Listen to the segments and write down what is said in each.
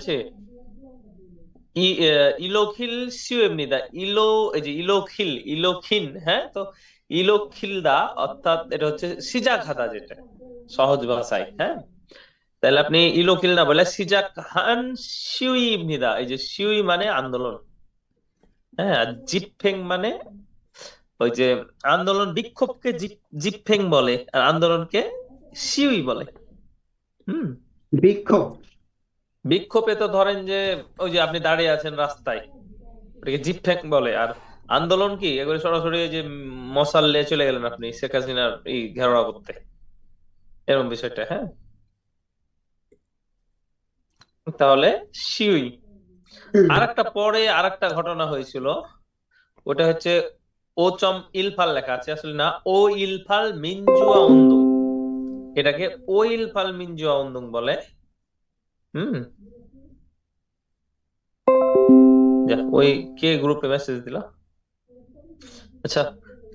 হচ্ছে ইলোখিল সিউএমনিদা এই যে ইলোখিন, হ্যাঁ। তো ইলোখিলদা অর্থাৎ এটা হচ্ছে সিজাখাদা, যেটা সহজ ভাষায়, হ্যাঁ। তাহলে আপনি ইলোখিল না বলে সিজাক হান শিউইবনিদা, এই যে শিউই মানে আন্দোলন, হ্যাঁ। আর জিপফেং মানে ওই যে আন্দোলন, বিক্ষোভকে জিপফেং বলে, আর আন্দোলনকে শিউই বলে। হুম। বিক্ষোভ। বিক্ষোভে তো ধরেন যে ওই যে আপনি দাঁড়িয়ে আছেন রাস্তায়, ওটাকে জিপফেং বলে। আর আন্দোলন কি, এগুলো সরাসরি ওই যে মশাল নিয়ে চলে গেলেন আপনি শেখ হাসিনার এই ঘেরাও করতে, এরকম বিষয়টা, হ্যাঁ। তাহলে শিউই। আর একটা ঘটনা হয়েছিল, ওটা হচ্ছে ওচম ইলফাল, লেখা আছে আসলে না, ও ইলফাল মিনজুয়া উন্দুং। এটাকে ও ইলফাল মিনজুয়া উন্দুং বলে। হুম। যা, ওই কে গ্রুপে মেসেজ দিল? আচ্ছা,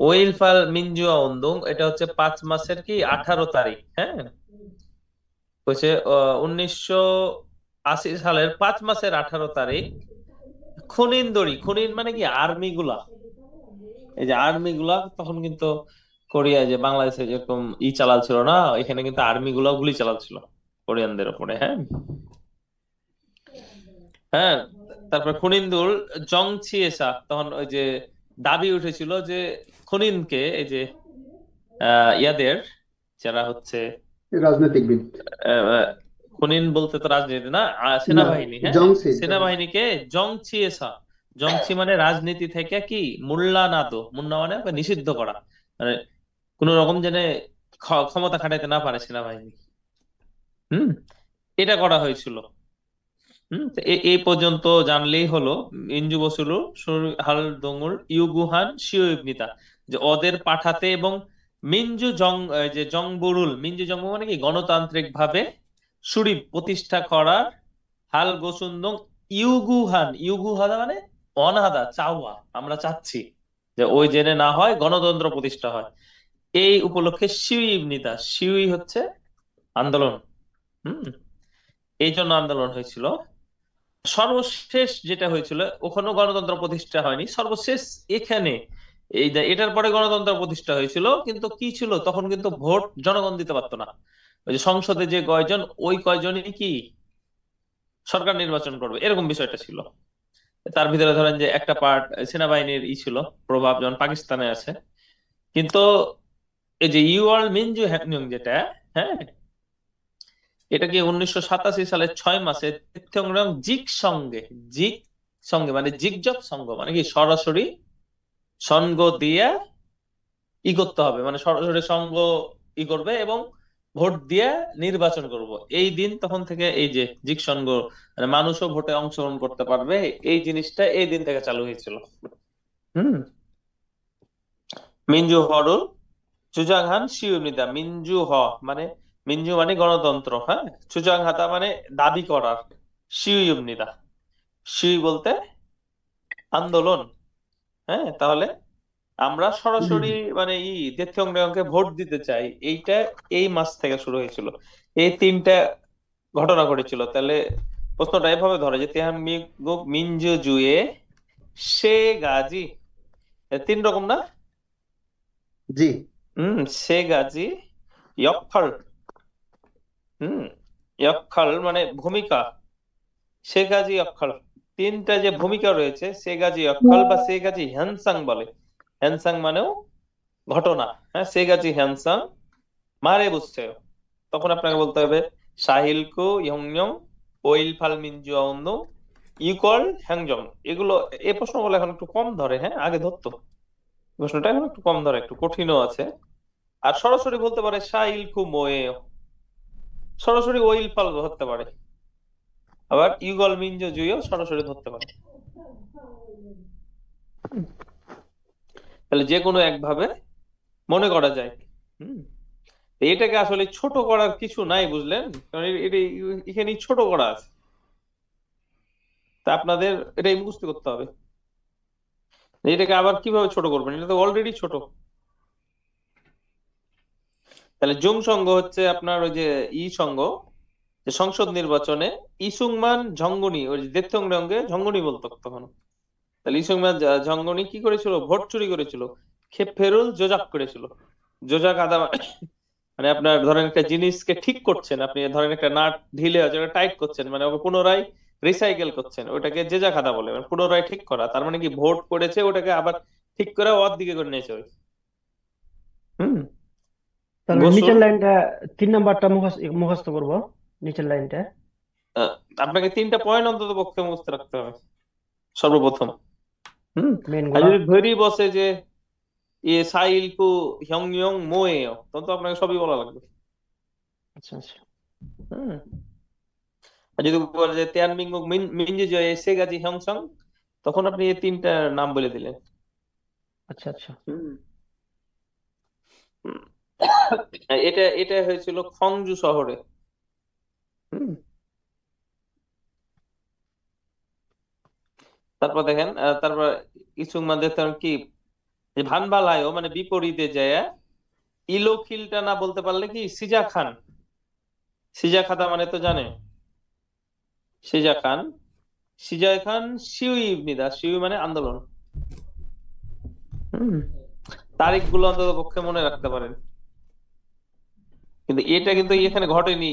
ও ইলফাল মিনজুয়া উন্দুং এটা হচ্ছে 5 মাসের কি 18 তারিখ, হ্যাঁ। হচ্ছে 1980 সালের 5 মাসের 18 তারিখ খুনিন মানে কি আর্মি গুলা, এই যে আর্মি গুলা তখন কিন্তু কোরিয়ায় যে বাংলাদেশে যেরকম চালাচ্ছিল না, এখানে কিন্তু আর্মি গুলা গুলি চালাচ্ছিল কোরিয়ানদের উপরে, হ্যাঁ। হ্যাঁ। তারপর খুনিন্দুল জং ছিয়েসা তখন ওই যে দাবি উঠেছিল যে খুনিনকে, এই যে ইয়াদের যারা হচ্ছে রাজনীতিবিদ। আহ, খুনিন বলতে তো রাজনীতি না, না, সেনাবাহিনী, হ্যাঁ। জংসি জংসি। সেনাবাহিনীকে জং ছিয়েসা, জংছি মানে রাজনীতি থেকে কি মুল্লা নাদো, মুন্না মানে নিষিদ্ধ করা, মানে কোন রকম যেন ক্ষমতা খাটাইতে না পারে সেনাবাহিনী। হুম। এটা করা হয়েছিল। তো এই পর্যন্ত জানলেই হলো। ইঞ্জু বসুলু হাল দঙ্গুল ইউগুহান শিওইবনিতা, যে ওদের পাঠাতে এবং মিঞ্জু জং যে জংবুরুল, মিঞ্জু জং মানে কি গণতান্ত্রিক ভাবে সুরিব প্রতিষ্ঠা করার হাল গোসুন্দং ইউগুহাদা মানে অনাদা চাওয়া, আমরা চাচ্ছি যে ওই জেনে না হয় গণতন্ত্র প্রতিষ্ঠা হয়। এই উপলক্ষে শিউইবনিতা, শিউই হচ্ছে আন্দোলন। হুম। এই জন্য আন্দোলন হয়েছিল। সর্বশেষ যেটা হয়েছিল, ওখানেও গণতন্ত্র প্রতিষ্ঠা হয়নি, সর্বশেষ এখানে এটার পরে গণতন্ত্র প্রতিষ্ঠা হয়েছিল, কিন্তু কি ছিল তখন কিন্তু ভোট জনগণ দিতে পারতো না। ওই যে সংসদে যে কয়জন, ওই কয়জনই কি সরকার নির্বাচন করবে, এরকম বিষয়টা ছিল। তার ভিতরে ধরেন যে একটা পার্ট সেনাবাহিনীর ছিল প্রভাব, যেমন পাকিস্তানে আছে। কিন্তু এই যে ইউয়াল মিনজু হ্যাংনিং যেটা, হ্যাঁ, এটা কি 1987 সালের 6 মাসে তৃতীয় জিক সঙ্গে, জিক সঙ্গে মানে জিগজগ সঙ্গ মানে কি সরাসরি সঙ্গ দিয়ে করতে হবে, মানে সরাসরি সঙ্গ করবে এবং ভোট দিয়ে নির্বাচন করব। এই দিন তখন থেকে এই যে জিক সঙ্গ, মানে মানুষও ভোটে অংশগ্রহণ করতে পারবে, এই জিনিসটা এই দিন থেকে চালু হয়েছিল। হুম। মিঞ্জু হরুল চুজাংহান শিউমিদা, মিঞ্জু মানে মিঞ্জু মানে গণতন্ত্র, হ্যাঁ। চুজাং হাতা মানে দাবি করার, শিউমিদা, শিউই বলতে আন্দোলন, হ্যাঁ। তাহলে আমরা সরাসরি মানে দেশকে ভোট দিতে চাই, এইটা এই মাস থেকে শুরু হয়েছিল। এই তিনটা ঘটনা ঘটেছিল। তাহলে প্রশ্নটা এভাবে ধরে যে তেহান মিগুক মিনজু জুয়ে সে গাজী, 3 রকম না? জি। সে গাজী ইয়কফাল। হুম। ইয়কফাল মানে ভূমিকা, সে গাজী ইয়কফাল, তিনটা যে ভূমিকা রয়েছে, সে গাজী ইয়কফাল বা সে গাজী হ্যানসাং বলে। হ্যানসাং মানেও ঘটনা, হ্যাঁ। সে গাজী হ্যানসাং মারে বুঝছে, তখন আপনাকে বলতে হবে সাহিলকু ইয়ংয়ং ওইল ফাল মিনজু আউন্দু ইকল হ্যাংজং। এগুলো এই প্রশ্নগুলো এখন একটু কম ধরে, হ্যাঁ। আগে ধরতো, প্রশ্নটা এখন একটু কম ধরে, একটু কঠিনও আছে। আর সরাসরি বলতে পারে সাইলকু মোয়ে, সরাসরি ওইল ফাল ধরতে পারে। আবার ইগল মিনজু জুইও সরাসরি ধরতে পারে। তাহলে যে কোনো একভাবে মনে করা যায়। হুম। এটাকে আসলে ছোট করার কিছু নাই, বুঝলেন, কারণ এটা এখানে ছোট করা আছে। তা আপনাদের এটাই মুখস্থ করতে হবে। এটাকে আবার কিভাবে ছোট করবেন, এটা তো অলরেডি ছোট। তাহলে জুং সঙ্গ হচ্ছে আপনার ওই যে সঙ্গ, যে সংসদ নির্বাচনে ইসুংমান ঝঙ্গনি, ওই দেবথংরঙ্গে ঝঙ্গনি বলতো তখন। তাহলে ইসুংমান ঝঙ্গনি কি করেছিল? ভোট চুরি করেছিল। খেপফেরুল যোজাক করেছিল। যোজাক আদা মানে আপনার ধরেন একটা জিনিসকে ঠিক করছেন, আপনি ধরেন একটা নাট ঢিলে আছে ওটা টাইট করছেন, মানে ওকে পুনরায় রিসাইকেল করছেন, ওটাকে জেজা খাদা বলে, মানে পুনরায় ঠিক করা। তার মানে কি ভোট করেছে ওটাকে আবার ঠিক করে ওর দিকে করে নিয়েছে ওই। হুম। তাহলে গোসল। নিচের লাইনটা 3 নাম্বারটা মুখস্থ করব, নিচের লাইনটা। আহ, আপনাকে 3টা পয়েন্ট অন্তত পক্ষে মুখস্থ রাখতে হবে সর্বপ্রথম। হুম। মেন আর গুলা। যদি ধরি বসে যে সাইল কু হং ইয়ং মোয়ে, তখন তো আপনাকে সবই বলা লাগবে। আচ্ছা আচ্ছা। হুম। আর যদি বলে যে তিয়ান মিঙ্গুক মিনজি জয়ে সেগাজি হংসং, তখন আপনি এই 3টা নাম বলে দিলেন। আচ্ছা আচ্ছা। হুম। হুম। এটা এটা হয়েছিল খংজু শহরে। হুম। তারপর দেখেন তারপর ইসুংমান দেখতাম কি যে ভানবালায়ও মানে বিপরীতে যায় ইলোখিলটা না বলতে পারলে কি সিজা খান। সিজা খাদা মানে তো জানে, সিজা খান। সিজা খান শিউই ইবনিদা, শিউই মানে আন্দোলন। হুম। তারিখ গুলো অন্তত পক্ষে মনে রাখতে পারেন। কিন্তু এটা কিন্তু এখানে ঘটেনি,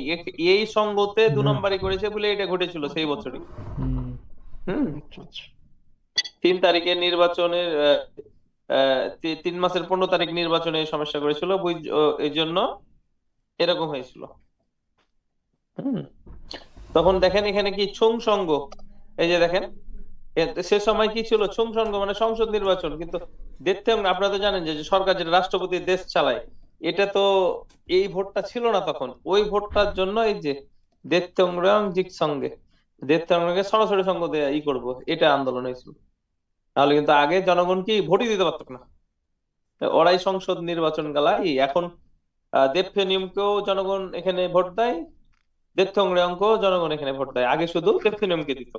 এই সঙ্গতে 2 নম্বরই করেছে বলে এটা ঘটেছিল সেই বছরই। হুম। হুম। আচ্ছা আচ্ছা। 3 তারিখের নির্বাচনের 3 মাসের 15 তারিখ নির্বাচনে এই সমস্যা করেছিল, এই জন্য এরকম হয়েছিল। হুম। তখন দেখেন এখানে কি ছুং সঙ্গ, এই যে দেখেন সে সময় কি ছিল ছুং সঙ্গ মানে সংসদ নির্বাচন, কিন্তু দেখতে আপনারা তো জানেন যে যে সরকার যেটা রাষ্ট্রপতি দেশ চালায়, এটা তো এই ভোটটা ছিল না তখন। ওই ভোটটার জন্য এই যে দেবতংরং জিক সঙ্গে দেবতংরঙ্গে সরাসরি সঙ্গ দেয়া করব, এটা আন্দোলন হয়েছিল। তাহলে কিন্তু আগে জনগণ কি ভোটই দিতে পারতো না। ওরাই সংসদ নির্বাচন গালাই এখন। দেবফেনিয়মকেও জনগণ এখানে ভোট দেয়, দেবথংরঙ্গকেও জনগণ এখানে ভোট দেয়। আগে শুধু দেবফেনিয়মকে দিত।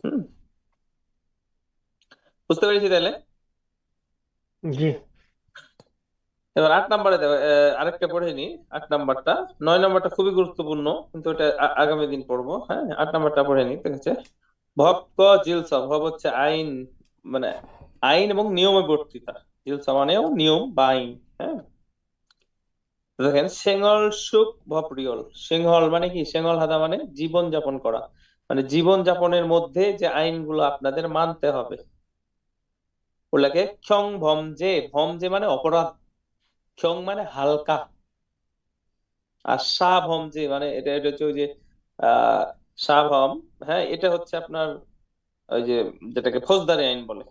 হুম। বুঝতে পেরেছি তাহলে। জি। এবার 8 নম্বরে আরেকটা পড়ে নি। 8 নম্বরটা, 9 নম্বরটা খুবই গুরুত্বপূর্ণ, কিন্তু এটা আগামী দিন পড়বো। হ্যাঁ, 8 নম্বরটা পড়ে নি। ঠিক আছে। ভব ক জিলস, ভব হচ্ছে আইন, মানে আইন এবং নিয়মে বর্তিতা। জিলস মানেও নিয়ম বা আইন। হ্যাঁ। তো দেখেন সেঙ্গল সুখ ভপ্রিয়ল। সিংহল মানে কি? সিংহল হাদা মানে জীবন যাপন করা, মানে জীবন যাপনের মধ্যে যে আইনগুলো আপনাদের মানতে হবে ওগুলাকে ক্ষং ভমজে। ভমজে মানে অপরাধ, ক্ষং মানে হালকা, আর সাভম যে মানে এটা এটা হচ্ছে ওই যে আহ সাভম। হ্যাঁ, এটা হচ্ছে আপনার ওই যে যেটাকে ফৌজদারি আইন বলে।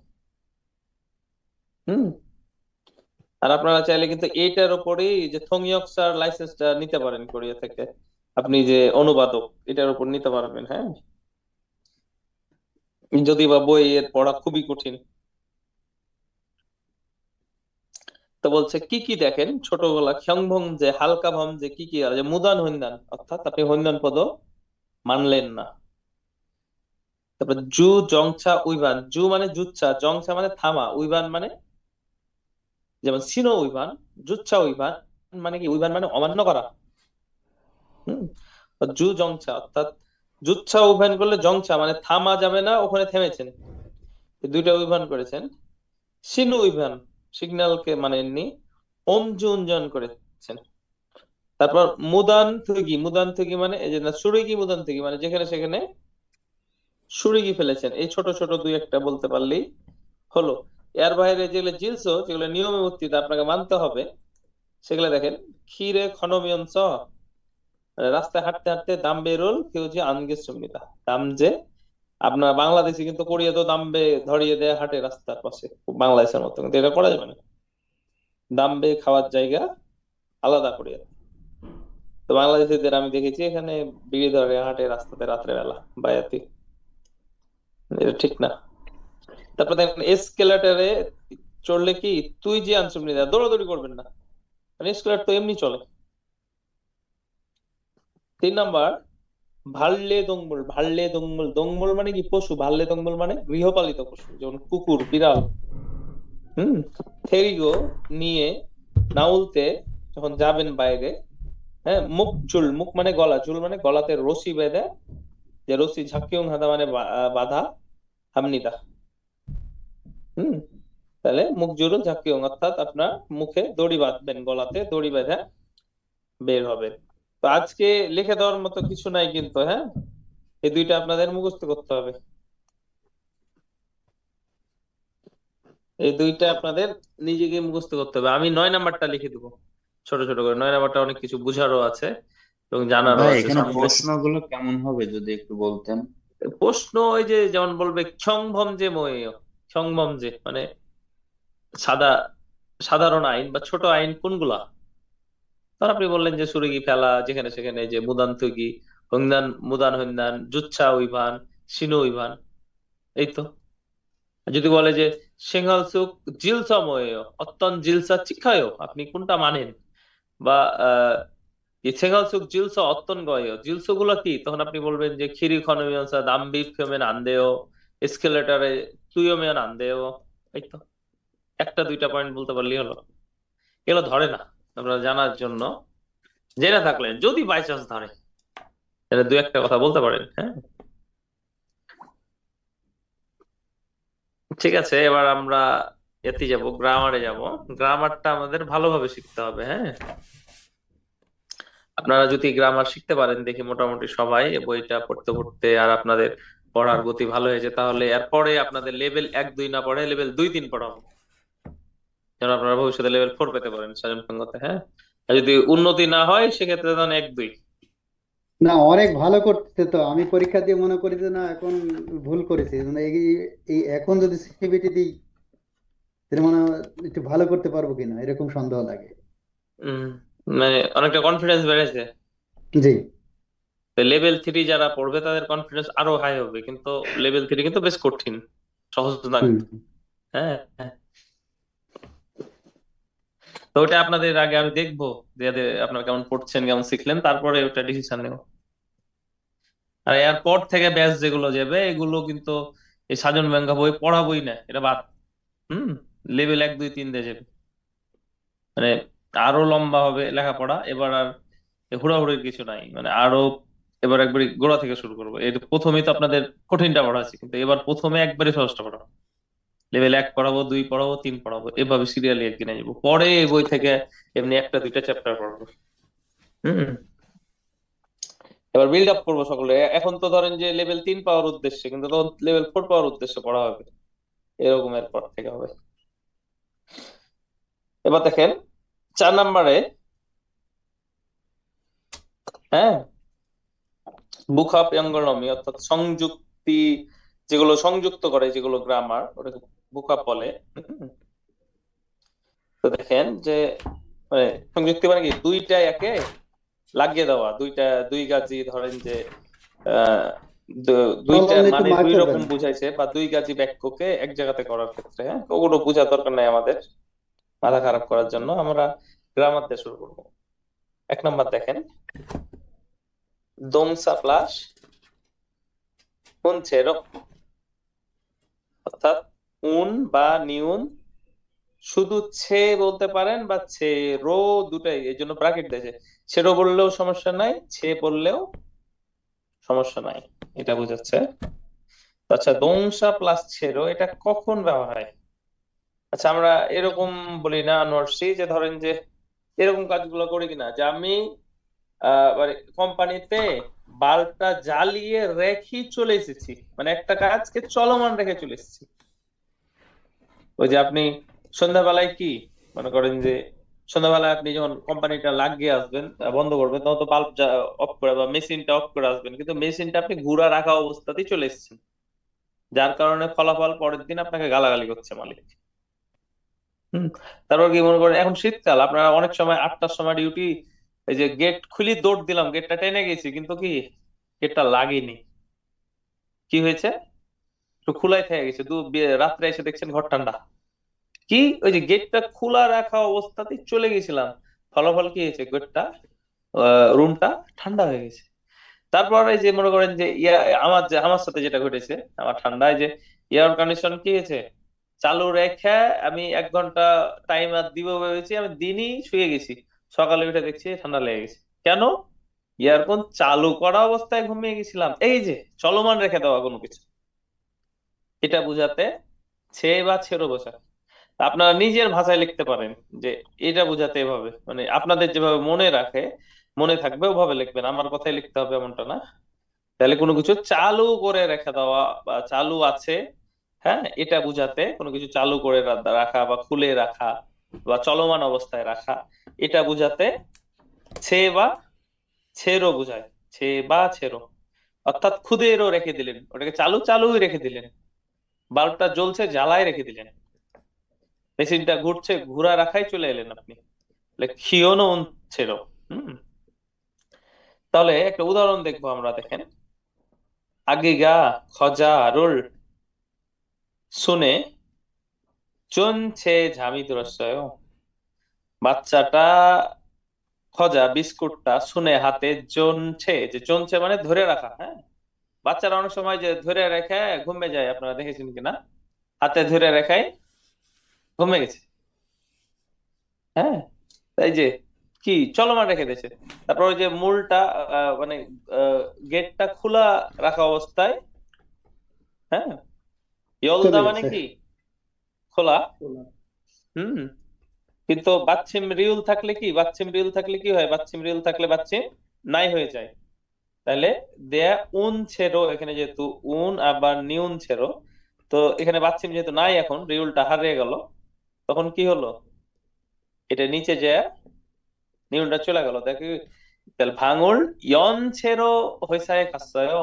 হুম। আর আপনারা চাইলে কিন্তু এইটার উপরেই যে থংইয়কসার লাইসেন্সটা নিতে পারেন কোরিয়া থেকে। আপনি যে অনুবাদক, এটার উপর নিতে পারবেন। হ্যাঁ, যদি বা বইয়ের পড়া খুবই কঠিন। তো বলছে কি কি দেখেন ছোটবেলা ক্ষংভং যে হালকা ভম যে কি কি, আর যে মুদান হইন্দান, অর্থাৎ আপনি হইন্দান পদ মানলেন না। তারপর জু জংছা উইভান। জু মানে জুচ্ছা, জংছা মানে থামা, উইভান মানে যেমন সিনো উইভান, জুচ্ছা উইভান মানে কি? উইভান মানে অমান্য করা। হুম। আর জু জংছা অর্থাৎ জুচ্ছা উইভান করলে জংছা মানে থামা যাবে না, ওখানে থেমেছেন, এই 2টা উইভান করেছেন। সিনু উইভান সিগন্যালকে মানেননি, ওম জু উঞ্জন করেছেন। তারপর মুদান থুগি, মুদান থুগি মানে এই যে না সুরিগি মুদান থুগি মানে যেখানে সেখানে সুরিগি ফেলেছেন। এই ছোট ছোট 2-1টা বলতে পারলেই হলো। এর বাইরে যেগুলো জিলস, যেগুলো নিয়মে বর্তিতা আপনাকে মানতে হবে, সেগুলো দেখেন ক্ষীরে খনমিয়ঞ্চ, মানে রাস্তায় হাঁটতে হাঁটতে দাম বেরোল কেউ যে আনগে সুমিতা। দাম যে আপনার বাংলাদেশে কিন্তু কোরিয়া তো দাম্বে ধরিয়ে দেয় হাটে রাস্তার পাশে, বাংলাদেশের মতো, কিন্তু এটা করা যাবে না। দাম্বে খাওয়ার জায়গা আলাদা কোরিয়া। তো বাংলাদেশিদের আমি দেখেছি এখানে বিড়ি ধরে হাটে রাস্তাতে রাত্রে বেলা বায়াতি, এটা ঠিক না। তারপর দেখেন এসকেলেটরে চড়লে কি তুই যে আনসুমিতা, দৌড়াদৌড়ি করবেন না, মানে এসকেলেটর তো এমনি চলে। 3 নম্বর ভাল্লে দঙ্গল। ভাল্লে দঙ্গল, দঙ্গল মানে কি? পশু। ভাল্লে দঙ্গল মানে গৃহপালিত পশু, যেমন কুকুর, বিড়াল। হুম। থেরিগো নিয়ে নাউলতে যখন যাবেন বাইরে, হ্যাঁ, মুখ চুল, মুখ মানে গলা, চুল মানে গলাতে রশি বেঁধে, যে রশি ঝাঁকিয়ং হাদা মানে বাধা, হামনিদা। হুম, তাহলে মুখ জুড়ে ঝাঁকিয়ং, অর্থাৎ আপনার মুখে দড়ি বাঁধবেন, গলাতে দড়ি বেঁধে বের হবে। তো আজকে লিখে দেওয়ার মতো কিছু নাই কিন্তু, হ্যাঁ, এই দুইটা আপনাদের মুখস্থ করতে হবে। এই দুইটা আপনাদের নিজেকে মুখস্থ করতে হবে। আমি 9 নাম্বারটা লিখে দেবো ছোট ছোট করে। 9 নাম্বারটা অনেক কিছু বুঝারও আছে এবং জানারও ভাই আছে এখানে সামনে। প্রশ্নগুলো কেমন হবে যদি একটু বলতেন? প্রশ্ন ওই যে যেমন বলবে ক্ষংভম যে ময়েয়, ক্ষংভম যে মানে সাদা, সাধারণ আইন বা ছোট আইন কোনগুলা। তখন আপনি বললেন যে সুরগি ফেলা, যেখানে সেখানে যে মুদান তুগি, হংদান মুদান হন্দান, জুচ্ছা উইভান, সিনো উইভান, এই তো। আর যদি বলে যে সিংহলসুক জিলসময় অত্যন জিলসা চিখায়, আপনি কোনটা মানেন, বা সেংহলসুক জিলস অত্যন গয়, জিলস গুলো কি, তখন আপনি বলবেন যে খিরি খনমিয়সা দাম্বি ফিওমেন আন্দেও, এসকেলেটারে তুইওমেন আন্দেও, এই তো। একটা দুইটা পয়েন্ট বলতে পারলেই হলো। এগুলো ধরে না, আপনারা জানার জন্য জেনে থাকলেন, যদি বাই চান্স ধরে তাহলে দুই একটা কথা বলতে পারেন, হ্যাঁ। ঠিক আছে, এবার আমরা এতে যাব, গ্রামারে যাব। গ্রামারটা আমাদের ভালোভাবে শিখতে হবে, হ্যাঁ। আপনারা যদি গ্রামার শিখতে পারেন, দেখি মোটামুটি সবাই এই বইটা পড়তে পড়তে আর আপনাদের পড়ার গতি ভালো হয়েছে, তাহলে এরপরে আপনাদের লেভেল 1 2 না পড়ে লেভেল 2 3 পড়াবো, যেন আপনারা ভবিষ্যতে লেভেল 4 পেতে পারেন সাজন সঙ্গতে, হ্যাঁ। আর যদি উন্নতি না হয় সেক্ষেত্রে তখন 1 2। না, অনেক ভালো করতেছে তো। আমি পরীক্ষা দিয়ে মনে করি যে না, এখন ভুল করেছি, মানে এই এই এখন যদি সিবিটি দিই তাহলে মনে হয় একটু ভালো করতে পারবো কিনা, এরকম সন্দেহ লাগে। উম, মানে অনেকটা কনফিডেন্স বেড়েছে। জি। লেভেল 3 যারা পড়বে তাদের কনফিডেন্স আরো হাই হবে, কিন্তু লেভেল 3 কিন্তু বেশ কঠিন, সহজ না হুম। কিন্তু, হ্যাঁ হ্যাঁ। তো ওটা আপনাদের আগে আমি দেখবো যে আপনারা কেমন পড়ছেন, কেমন শিখলেন, তারপরে ওটা ডিসিশন নেব। আর এরপর থেকে ব্যাচ যেগুলো যাবে এগুলো কিন্তু এই সাজন ব্যাংকা বই পড়াবই না, এটা বাদ। হুম, লেভেল 1 2 3 দিয়ে যাবে, মানে আরো লম্বা হবে লেখাপড়া এবার। আর হুড়াহুড়ির কিছু নাই, মানে আরো এবার একবারে গোড়া থেকে শুরু করবো। এর প্রথমেই তো আপনাদের কঠিনটা পড়াচ্ছি, কিন্তু এবার প্রথমে একবারে সহজটা পড়াবো। লেভেল 1 পড়াবো, 2 পড়াবো, 3 পড়াবো, এভাবে সিরিয়ালি একদিনে যাবো, পরে এই বই থেকে এমনি একটা দুইটা চ্যাপ্টার পড়াবো। হুম, এবার বিল্ড আপ করবো সকলে। এখন তো ধরেন যে লেভেল 3 পাওয়ার উদ্দেশ্যে, কিন্তু তখন লেভেল 4 পাওয়ার উদ্দেশ্যে পড়া হবে, এরকম এরপর থেকে হবে। এবার দেখেন 4 নাম্বারে, হ্যাঁ, বুক আপ অঙ্গনমি অর্থাৎ সংযুক্তি, যেগুলো সংযুক্ত করে, যেগুলো গ্রামার, ওটাকে বুক আপ বলে। হুম, তো দেখেন যে মানে সংযুক্তি মানে কি, দুইটা একে লাগিয়ে দেওয়া, দুইটা দুই গাজি, ধরেন যে আহ দুইটা অলরেডি একটু মানে মার্ক দুই করবেন। রকম বুঝাইছে, বা দুই গাজি বাক্যকে এক জায়গাতে করার ক্ষেত্রে, হ্যাঁ, ওগুলো বোঝার দরকার নাই আমাদের মাথা খারাপ করার জন্য। আমরা গ্রামার দিয়ে শুরু করবো। 1 নাম্বার দেখেন, দোমসা প্লাস হুনছেরো, অর্থাৎ উন বা নিউন, শুধু ছে বলতে পারেন বা ছে রো, দুটাই, এই জন্য ব্রাকেট দিয়েছে। ছেড়ো বললেও সমস্যা নাই, ছে বললেও সমস্যা নাই, এটা বোঝাচ্ছে। আচ্ছা, দোংসা প্লাস ছেড়ো এটা কখন ব্যবহার হয়? আচ্ছা, আমরা এরকম বলি না নরসি, যে ধরেন যে এরকম কাজগুলো করি কিনা, যে আমি মানে কোম্পানিতে বাল্বটা জ্বালিয়ে রেখে চলে এসেছি, মানে একটা কাজকে চলমান রেখে চলে এসেছি। ওই যে আপনি সন্ধ্যাবেলায় কি মনে করেন যে সন্ধ্যাবেলায় আপনি যখন কোম্পানিটা লাগিয়ে আসবেন, বন্ধ করবেন, তখন তো বাল্ব অফ করে বা মেশিনটা অফ করে আসবেন, কিন্তু মেশিনটা আপনি ঘুরা রাখা অবস্থাতেই চলে এসেছেন, যার কারণে ফলাফল পরের দিন আপনাকে গালাগালি করছে মালিক। হম, তারপর কি মনে করেন এখন শীতকাল, আপনারা অনেক সময় 8টার সময় ডিউটি, এই যে গেট খুলি দৌড় দিলাম, গেটটা টেনে গেছি, কিন্তু কি গেটটা লাগেনি, কি হয়েছে, একটু খোলাই থেকে গেছে, রাত্রে এসে দেখছেন ঘর ঠান্ডা। কি, ওই যে গেটটা খোলা রাখা অবস্থাতেই চলে গেছিলাম, ফলাফল কি হয়েছে, গেটটা, রুমটা ঠান্ডা হয়ে গেছে। তারপর এই যে মনে করেন যে আমার সাথে যেটা ঘটেছে, আমার ঠান্ডায় যে এয়ার কন্ডিশন কি হয়েছে, চালু রেখে আমি 1 ঘন্টা টাইম আর দিব ভেবেছি, আমি দিনই শুয়ে গেছি, সকালে উঠে দেখছি ঠান্ডা লেগে গেছে। কেন? ইয়ারফোন চালু করা অবস্থায় ঘুমিয়ে গেছিলাম। এই যে চলমান রেখে দেওয়া কোনো কিছু, এটা বোঝাতে ছে বা ছেড়ো বোঝায়। আপনারা নিজের ভাষায় লিখতে পারেন যে এটা বোঝাতে এভাবে, মানে আপনাদের যেভাবে মনে রাখে, মনে থাকবে ওভাবে লিখবেন, আমার কথাই লিখতে হবে এমনটা না। তাহলে কোনো কিছু চালু করে রেখে দেওয়া বা চালু আছে, হ্যাঁ, এটা বোঝাতে কোনো কিছু চালু করে রাখা বা খুলে রাখা বা চলমান অবস্থায় রাখা, এটা বোঝাতে ছে বা ছেড়ো বোঝায়। ছে বা ছেড়ো, অর্থাৎ খুদেরও রেখে দিলেন, ওটাকে চালু চালুই রেখে দিলেন, বাল্বটা জ্বলছে জ্বালায় রেখে দিলেন, মেশিনটা ঘুরছে ঘুরা রাখাই চলে এলেন আপনি। তাহলে খিওনো উন ছেড়ো। হম। তাহলে একটা উদাহরণ দেখবো আমরা, দেখেন। আগিগা খজারুল শুনে চনছে ঝামি 들었어요। বাচ্চাটা খজা বিস্কুটটা শুনে হাতে চনছে, যে চনছে মানে ধরে রাখা, হ্যাঁ। বাচ্চারা অনেক সময় যে ধরে রেখে ঘুমে যায়, আপনারা দেখেছেন কিনা, হাতে ধরে রেখাই ঘুমে গেছে, হ্যাঁ। তাই যে কি চলমান রেখে দিয়েছে। তারপর ওই যে মূলটা মানে গেটটা খোলা রাখা অবস্থায়, হ্যাঁ, ইয়লদা চলে মানে গেছে। কি খোলা। হুম। কিন্তু বাচ্চিম রিউল থাকলে কি, বাচ্চিম রিউল থাকলে কি হয়, বাচ্চিম রিউল থাকলে বাচ্চিম নাই হয়ে যায়। তাহলে দেয়া উন ছেড়ো, এখানে যেহেতু উন আবার নিউন ছেড়ো, তো এখানে বাচ্চিম যেহেতু নাই, এখন রিউলটা হারিয়ে গেল, তখন কি হলো, এটা নিচে যায় নিউনটা চলে গেল, দেখি। তাহলে ভাঙল 연 채로 회사에 갔어요।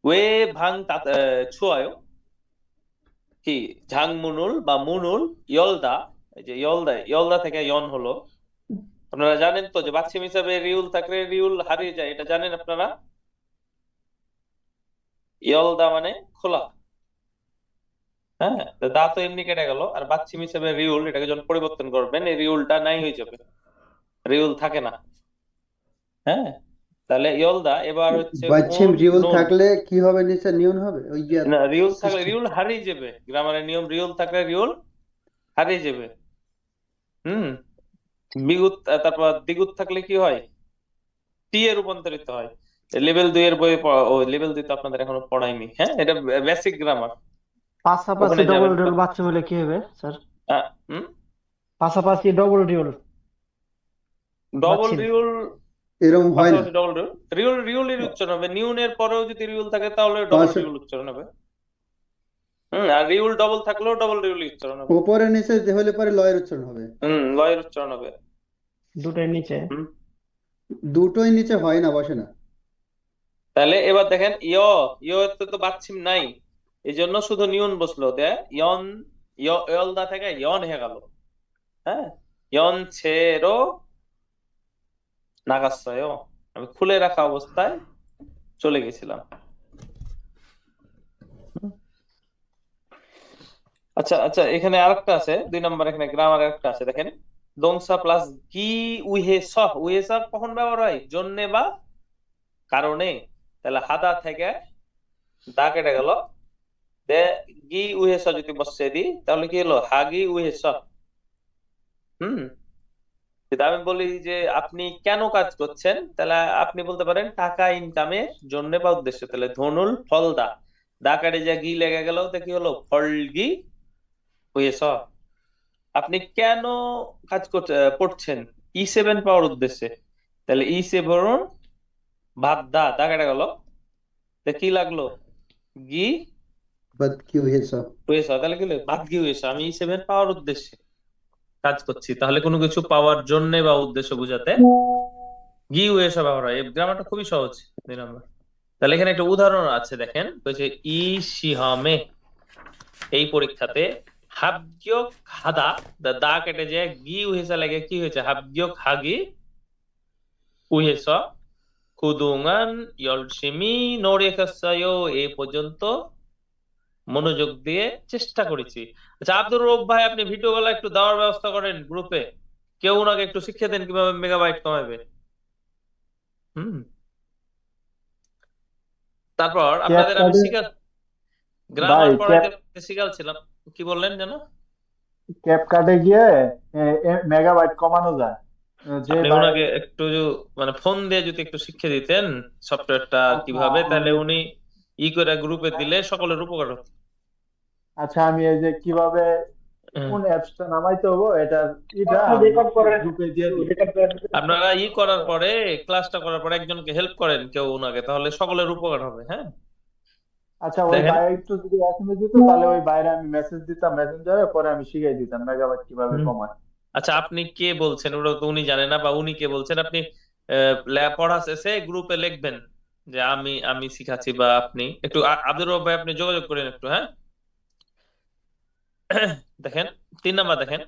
왜 추워요? কি ঝাংমুনুল বা মুনুল ইয়লদা, এই যে ইয়লদা, ইয়লদা থেকে ইয়ন হলো। আপনারা জানেন তো যে বাচ্চিম হিসাবে রিউল থাকলে রিউল হারিয়ে যায়, এটা জানেন আপনারা। ইয়লদা মানে খোলা, হ্যাঁ। তো দা তো এমনি কেটে গেল, আর বাচ্চিম হিসাবে রিউল, এটাকে যখন পরিবর্তন করবেন এই রিউলটা নাই হয়ে যাবে, রিউল থাকে না, হ্যাঁ। তাহলে ইয়লদা এবার হচ্ছে বাচ্চিম উন রিউল নুন। থাকলে কি হবে, নিচে নিউন হবে, ওই যে না, রিউল থাকলে সিস্টেম। রিউল হারিয়ে যাবে, গ্রামারের নিয়ম, রিউল থাকলে রিউল হারিয়ে যাবে। হুম। বিগুত তারপর দ্বিগুত থাকলে কি হয়, টি এ রূপান্তরিত হয়। লেভেল 2 এর বইয়ে ও লেভেল 2 তো আপনাদের এখনো পড়াইনি, হ্যাঁ, এটা বেসিক গ্রামার, পাশাপাশি ওখানে ডবল যাবেন তো। রিউল বাচ্চা হলে কি হবে স্যার? হুম। পাশাপাশি ডবল রিউল ডবল বাচ্চিম। রিউল, এরকম হয় না। পাশাপাশি ডবল রিউল, রিউলের উচ্চারণ হবে, নিউনের পরেও যদি রিউল থাকে তাহলে ডবল পাশে রিউল উচ্চারণ হবে। আর রিউল ডবল থাকলেও ডবল রিউল উচ্চারণ হবে। উপরে নিচে যে হলে পরে লয়ের উচ্চারণ হবে। লয়ের উচ্চারণ হবে। দুটোর নিচে। হুম। দুটোই নিচে হয় না, বসে না। তাহলে এবার দেখেন ইয়তে তো বাচ্চিম নাই, এই জন্য শুধু নিউন বসলো, দে ইয়ন, ইয়লদা থেকে ইয়ন হয়ে গেল, হ্যাঁ। ইয়ন ছেড়ো নাগাসায়, আমি খুলে রাখা অবস্থায় চলে গেছিলাম। হুম। আচ্ছা আচ্ছা, এখানে আরেকটা আছে 2 নম্বর, এখানে গ্রামার আরেকটা আছে, দেখেন। দংসা প্লাস গি উহে সহ কখন ব্যবহার হয়, জন্যে বা কারণে। তাহলে হাদা থেকে দা কেটে গেল, দে গি উহে সহ যদি বসে দিই তাহলে কি হলো, হাগি উহে সহ। হুম। যদি আমি বলি যে আপনি কেন কাজ করছেন, তাহলে আপনি বলতে পারেন টাকা ইনকামের জন্য বা উদ্দেশ্যে, তাহলে ধনুল ফল দা, দা কাটে যা গি লেগে গেল, তো কি হলো, ফলগি হয়েছ। আপনি কেন কাজ করতে পড়ছেন, E7 পাওয়ার উদ্দেশ্যে, তাহলে E7 ভাত দা, দা কেটে গেল, তা কি লাগলো, গি বাট কি হয়েছে? হয়েছ, তাহলে কি হলো, ভাত গি হয়েছ, আমি E7 পাওয়ার উদ্দেশ্যে কাজ করছি। তাহলে কোনো কিছু পাওয়ার জন্য বা উদ্দেশ্য বোঝাতে গি ওয়েসা ব্যবহার হয়। এই গ্রামারটা খুবই সহজ, 2 নম্বর। তাহলে এখানে একটা উদাহরণ আছে, দেখেন, বলছে ই সিহামে, এই পরীক্ষাতে হাবগ্যক হাদা, দা কেটে যে গি উহেসা লাগে, কি হয়েছে, হাবগ্যক হাগি উহেসা কুদুঙ্গান 열심히 노력했어요, এই পর্যন্ত মনোযোগ দিয়ে চেষ্টা করেছি। আচ্ছা আব্দুর রব ভাই, আপনি ভিডিও গুলো একটু দেওয়ার ব্যবস্থা করেন গ্রুপে, কেউ ওনাকে একটু শিখিয়ে দেন কিভাবে মেগাবাইট কমাবে। হুম। তারপর ক্যাপ আপনাদের আমি কার্ডে ভাই গ্রামার পড়াইতে শিখাচ্ছিলাম। কি বললেন যেন? ক্যাপ কার্ডে গিয়ে মেগাবাইট কমানো যায়। যে আপনি বাইরে ওনাকে একটু মানে ফোন দিয়ে যদি একটু শিখিয়ে দিতেন সফটওয়্যারটা আচ্ছা কিভাবে, তাহলে আমি উনি ই করে গ্রুপে দিলে সকলের উপকার হতো। আচ্ছা আমি এই যে কিভাবে হুম। কোন অ্যাপসটা নামাইতে হবো এটা আমি রেকর্ড করে গ্রুপে দিয়ে দিই। রেকর্ড করে আপনারা ই করার পরে, ক্লাসটা করার পরে একজনকে হেল্প করেন কেউ ওনাকে, তাহলে সকলের উপকার হবে। হ্যাঁ, আচ্ছা ওই দেখেন। বাইরে একটু যদি এসএমএস দিত তাহলে ওই বাইরে আমি মেসেজ দিতাম মেসেঞ্জারে, পরে আমি শিখিয়ে দিতাম মেগাবাইট কিভাবে হুম। কমায়। আচ্ছা, আপনি কে বলছেন ওটা তো উনি জানে না, বা উনি কে বলছেন? আপনি পড়া শেষে গ্রুপে লিখবেন যে আমি আমি শিখাচ্ছি, বা আপনি একটু আব্দুর রব ভাই আপনি যোগাযোগ করেন একটু। হ্যাঁ, দেখেন 3 নাম্বার দেখেন,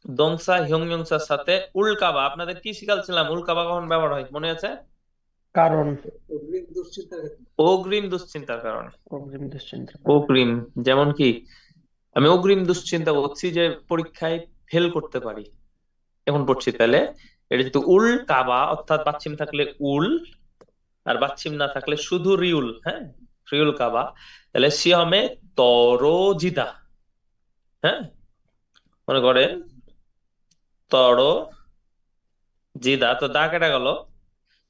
দংসা হিয়ংয়ংসার সাথে উল্কাবা। আপনাদের কি শিখাচ্ছিলাম? উল্কাবা কখন ব্যবহার হয় মনে আছে? কারণ অগ্রিম দুশ্চিন্তার কারণে। অগ্রিম দুশ্চিন্তা। অগ্রিম, যেমন কি আমি অগ্রিম দুশ্চিন্তা করছি যে পরীক্ষায় ফেল করতে পারি, এখন পড়ছি, তাহলে এটা যদি উল কাবা অর্থাৎ বাচ্চিম থাকলে উল, আর বাচ্চিম না থাকলে শুধু রিউল, হ্যাঁ, রিউল কাবা, তাহলে সিয়ামে তরজিদা। হ্যাঁ, মনে করেন তর জিদা, তো দা কেটে গেল,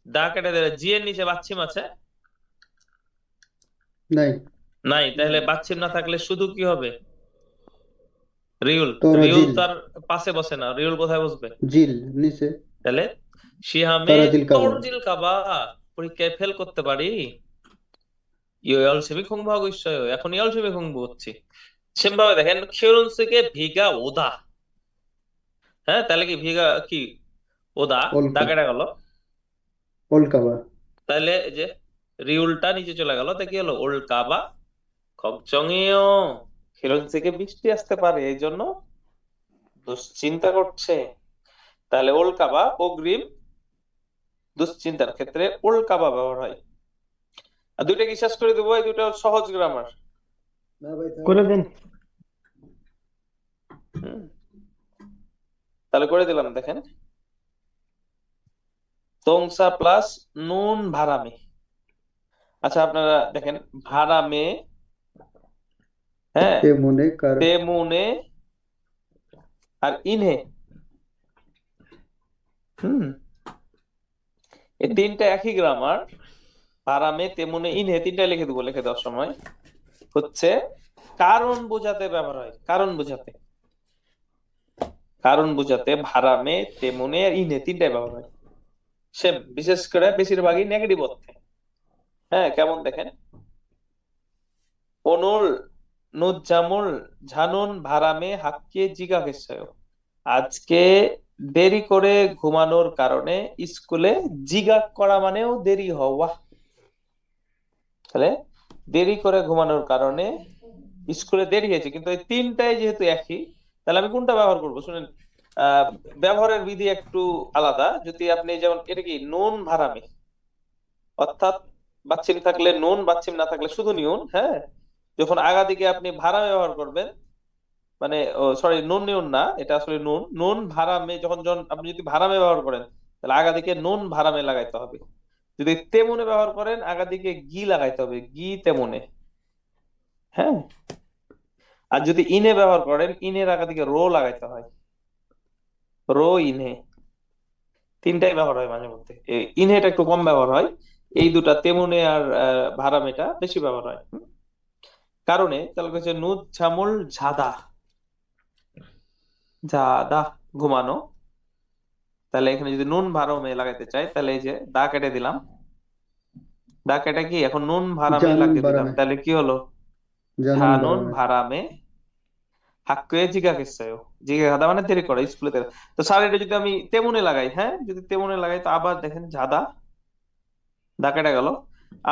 দা কেটে দিলে জি এর নিচে বাচ্চিম আছে? নাই, নাই, তাহলে বাচ্চিম না থাকলে শুধু কি হবে? রিউল। রিউল তরাজিল, তার পাশে বসে না, রিউল কোথায় বসবে? জিল নিচে, তাহলে সিহামে তরাজিল কাবা। তরজিল কাবা, পরীক্ষায় ফেল করতে পারি। ইয়লসেমি খুংভাগ ঈশ্বয়, এখন ইয়লসেমি খুংভু হচ্ছে। সেম ভাবে দেখেন খিয়রুনসুকে ভিগা ওদা। হ্যাঁ, তাহলে কি ভিগা কি ওদা, দা ওলকা, কেটে গেল, ওলকাবা। তাহলে এই যে রিউলটা নিচে চলে গেল, তা কি হলো? ওল কাবা খকচংইও, খিয়রুনসুকে বৃষ্টি আসতে পারে এই জন্য দুশ্চিন্তা করছে। তাহলে ওল কাবা অগ্রিম দুশ্চিন্তার ক্ষেত্রে ওল কাবা ব্যবহার হয়। আর দুইটা কি শেষ করে দেবো? এই দুটো সহজ গ্রামার। করে দেন। হুম, তাহলে করে দিলাম। দেখেন, তোংসা প্লাস নুন ভারামে। আচ্ছা আপনারা দেখেন, ভারামে, হ্যাঁ, তে মনে কার, তেমুনে আর ইনহে। হুম, এই তিনটা একই গ্রামার। ভারামে তেমুনে ইনহে তিনটা লিখে দেবো, লিখে দেওয়ার সময় হচ্ছে কারণ বোঝাতে ব্যবহার হয়। কারণ বোঝাতে, কারণ বোঝাতে ভারামে তেমুনে আর ইনহে তিনটাই ব্যবহার হয়। সেম, বিশেষ করে বেশিরভাগই নেগেটিভ অর্থে। হ্যাঁ, কেমন দেখেন, অনুল নুজ্জামুল ঝানুন ভারামে হাক্কিয়ে জিগা গেছায়। আজকে দেরি করে ঘুমানোর কারণে স্কুলে জিগা করা মানেও দেরি হওয়া। তাহলে দেরি করে ঘুমানোর কারণে স্কুলে দেরি হয়েছে, কিন্তু এই তিনটাই যেহেতু একই, তাহলে আমি কোনটা ব্যবহার করবো শুনেন। আহ ব্যবহারের বিধি একটু আলাদা। যদি আপনি যেমন এটা কি নুন ভারামে, অর্থাৎ বাচ্চিম থাকলে নুন, বাচ্চিম না থাকলে শুধু নিউন। হ্যাঁ, যখন আগা দিকে আপনি ভাড়া ব্যবহার করবেন, মানে সরি নুন নিউন না, এটা আসলে নুন নুন ভাড়ামে, যখন যখন আপনি যদি ভাড়ামে ব্যবহার করেন তাহলে আগা দিকে নুন ভাড়ামে লাগাইতে হবে। যদি তেমনে ব্যবহার করেন আগা দিকে গি লাগাইতে হবে, গি তেমনে। হ্যাঁ, আর যদি ইনে ব্যবহার করেন ইনের আগা দিকে রো লাগাইতে হয়, রো ইনে। তিনটাই ব্যবহার হয় মাঝে মধ্যে, ইনহেটা একটু কম ব্যবহার হয়। এই দুটা তেমনে আর ভাড়ামেটা বেশি ব্যবহার হয়। কারণে তাহলে হচ্ছে নুদ ঝামুল ঝাদা, ঝাদা ঘুমানো। তাহলে এখানে যদি নুন ভারমে লাগাইতে চাই, তাহলে এই যে দা কেটে দিলাম, দা কেটে কি এখন নুন ভারামে জানুন লাগিয়ে দিলাম, বারামে, তাহলে কি হলো? জানুন ঝানুন বারামে। ভারামে হাক্কুয়ে জিগা গেছায়। জিগা গাদা মানে দেরি করে স্কুলে দেরি। তো স্যার এটা যদি আমি তেমনে লাগাই, হ্যাঁ যদি তেমনে লাগাই, তো আবার দেখেন ঝাদা, দা কেটে গেল।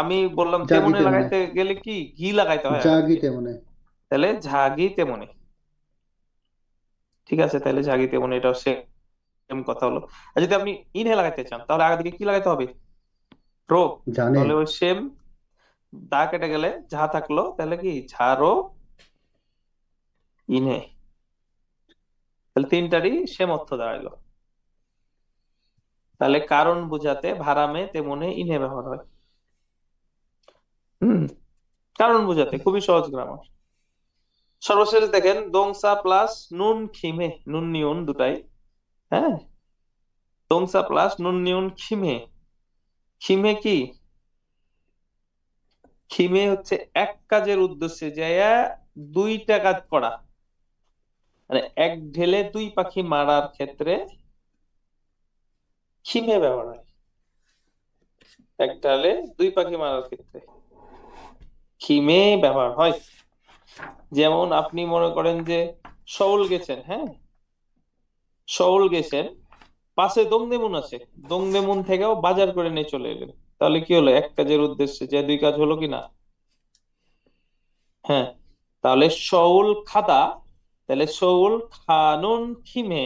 আমি বললাম তেমনে জাগিতে মনে, লাগাইতে গেলে কি ঘি লাগাইতে হয় আগা দিকে, জাগিতে মনে। তাহলে ঝাগি তেমনে। ঠিক আছে, তাহলে ঝাগি তেমনে, এটাও সেম কথা হলো। আর যদি আপনি ইনহে লাগাইতে চান তাহলে আগা দিকে কি লাগাইতে হবে? রো। জানে, তাহলে ওই সেম, দা কেটে গেলে ঝা থাকলো, তাহলে কি ঝাড়ো ইনে। তাহলে তিনটারই সেম অর্থ দাঁড়াইলো। তাহলে কারণ বোঝাতে ভারামে তেমনে ইনে ব্যবহার হয়। হুম, কারণ বোঝাতে খুবই সহজ গ্রামার। সর্বশেষ দেখেন দংসা প্লাস নুন খিমে, নুন নিউন দুটাই। হ্যাঁ, দোংসা প্লাস নুন নিউন খিমে। খিমে কি? খিমে হচ্ছে এক কাজের উদ্দেশ্যে যে দুইটা কাজ করা, মানে এক ঢেলে দুই পাখি মারার ক্ষেত্রে খিমে ব্যবহার হয়। এক ঢেলে দুই পাখি মারার ক্ষেত্রে খিমে ব্যবহার হয়। যেমন আপনি মনে করেন যে সউল গেছেন, হ্যাঁ, সউল গেছেন, পাশে দংদেমুন আছে, দংদেমুন থেকেও বাজার করে নিয়ে চলে এলেন, তাহলে কি হলো? এক কাজের উদ্দেশ্যে যে দুই কাজ হলো কিনা? হ্যাঁ। তাহলে সউল খাদা, তাহলে সউল খানুন খিমে,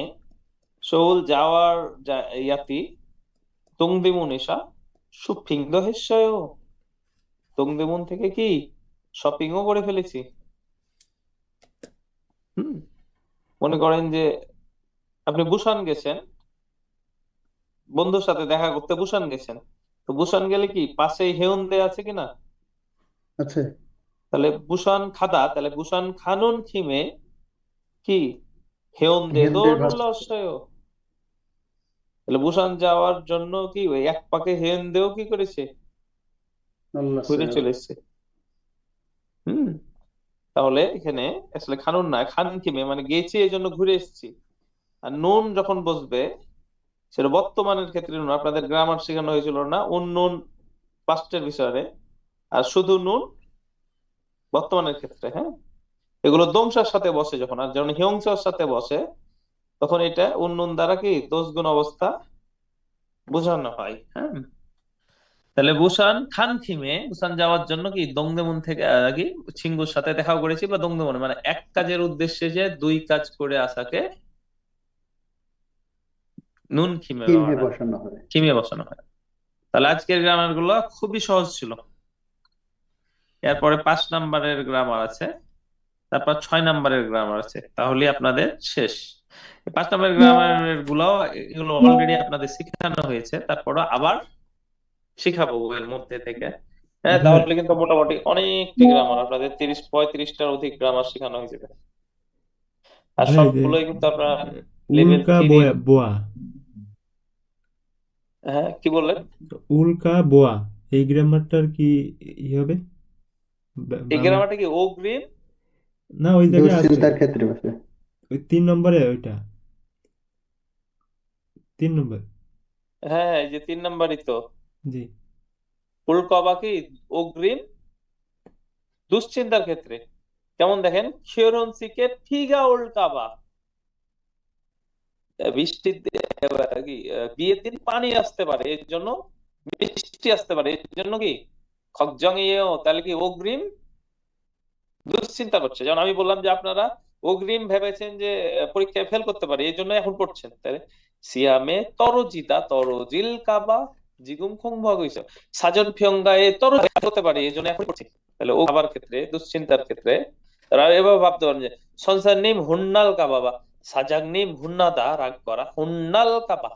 সউল যাওয়ার ইয়াতি দংদেমুন এসা সুফিংদ হেসয়, দংদেমুন থেকে কি শপিংও করে ফেলেছি। হুম। মনে করেন যে আপনি বুসান গেছেন, বন্ধুর সাথে দেখা করতে বুসান গেছেন, তো বুসান গেলে কি পাশেই হেউন্দে আছে কিনা? আচ্ছা, তাহলে বুসান খাদা, তাহলে বুসান খানুন খিমে কি হেউন্দে হিন্দি ভাষা। দৌড়ুল্লাহসয়। তাহলে বুসান যাওয়ার জন্য কি ওই এক পাকে হেউন্দেও কি করেছে? আল্লাহ ঘুরে চলে এসেছে। হুম। তাহলে এখানে আসলে খানুন না, খান খিমে মানে গেছি এই জন্য ঘুরে এসেছি। আর নুন যখন বসবে সেটা বর্তমানের ক্ষেত্রে নুন, আপনাদের গ্রামার শেখানো হয়েছিল না উন্নুন পাস্টের বিষয়ে, আর শুধু নুন বর্তমানের ক্ষেত্রে, হ্যাঁ। এগুলো দংসার সাথে বসে যখন, আর যখন হিয়ংসার সাথে বসে তখন এটা উন্নুন দ্বারা কি দোষ গুণ অবস্থা বোঝানো হয়, হ্যাঁ। তাহলে বুসান খান থিমে, বুসান যাওয়ার জন্য কি দংদেমুন থেকে কি ছিঙ্গুর সাথে দেখা করেছি, বা দংদেমুন মানে এক কাজের উদ্দেশ্যে যে দুই কাজ করে আসাকে নুন খিমে কিমহে ব্যবহার হয়, বসানো হয়। খিমে বসানো হয়। তাহলে আজকের গ্রামার গুলো খুবই সহজ ছিল। এরপরে 5 নম্বরের গ্রামার আছে, তারপর 6 নম্বরের গ্রামার আছে, তাহলে আপনাদের শেষ। 5 নম্বরের গ্রামার গুলো এগুলো অলরেডি আপনাদের শেখানো হয়েছে, তারপরে আবার শিখাবো এর মধ্যে থেকে। হ্যাঁ, স্যার তাহলে কিন্তু মোটামুটি অনেকটি গ্রামার আপনাদের 30-35টার অধিক গ্রামার শেখানো হয়ে যাবে। আর স্যার এই যে সবগুলোই কিন্তু আপনার লেভেল উল্কা 3-র। বোয়া বোয়া হ্যাঁ, কি বললেন? উল্কা বোয়া এই গ্রামারটার কি ই হবে এই বাংলা? গ্রামারটা কি অগ্রিম? না ওই জায়গায় আছে দুশ্চিন্তার ক্ষেত্রে বসে। ওই 3 নম্বরে ওইটা 3 নম্বর। হ্যাঁ হ্যাঁ, এই যে 3 নম্বরই তো। জি উল্কাবা কি অগ্রিম দুশ্চিন্তার ক্ষেত্রে। কেমন দেখেন, ক্ষরণসিকে ঠিগা উল্কাবা, বৃষ্টির কি বিয়ের দিন পানি আসতে পারে এর জন্য, বৃষ্টি আসতে পারে এর জন্য কি খকজং ইয়েও, তাহলে কি অগ্রিম দুশ্চিন্তা করছে। যেমন আমি বললাম যে আপনারা অগ্রিম ভেবেছেন যে পরীক্ষায় ফেল করতে পারে এই জন্য এখন পড়ছেন, তাহলে সিয়ামে তরজিদা তরজিল কাবা জিগুম খং ভাগ হইছে সাজন ফিয়ঙ্গায়ে তরজ হতে পারে এই জন্য এখন পড়ছি। তাহলে ও খাবার ক্ষেত্রে দুশ্চিন্তার ক্ষেত্রে তারা এভাবে ভাবতে পারেন যে সংসার নেম হুন্নাল কাবা বা সাজাং নেম হুন্নাদা রাগ করা হুন্নাল কাবা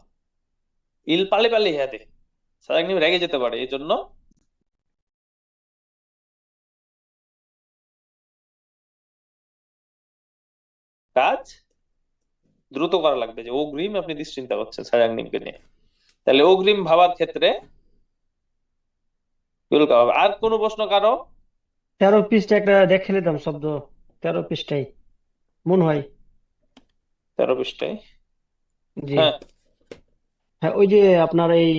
ইল পালে পালে ইহাতে সাজাং নেম রেগে যেতে পারে এই জন্য কাজ দ্রুত করা লাগবে, যে অগ্রিম আপনি দুশ্চিন্তা করছেন সাজাং নেমকে নিয়ে। তাহলে অগ্রিম ভাবার ক্ষেত্রে এগুলো হবে। আর কোনো প্রশ্ন কারো? 13 পৃষ্ঠা একটা দেখে নিতাম শব্দ, 13 পৃষ্ঠায় মনে হয়। 13 পৃষ্ঠায়। জি হ্যাঁ হ্যাঁ, ওই যে আপনার এই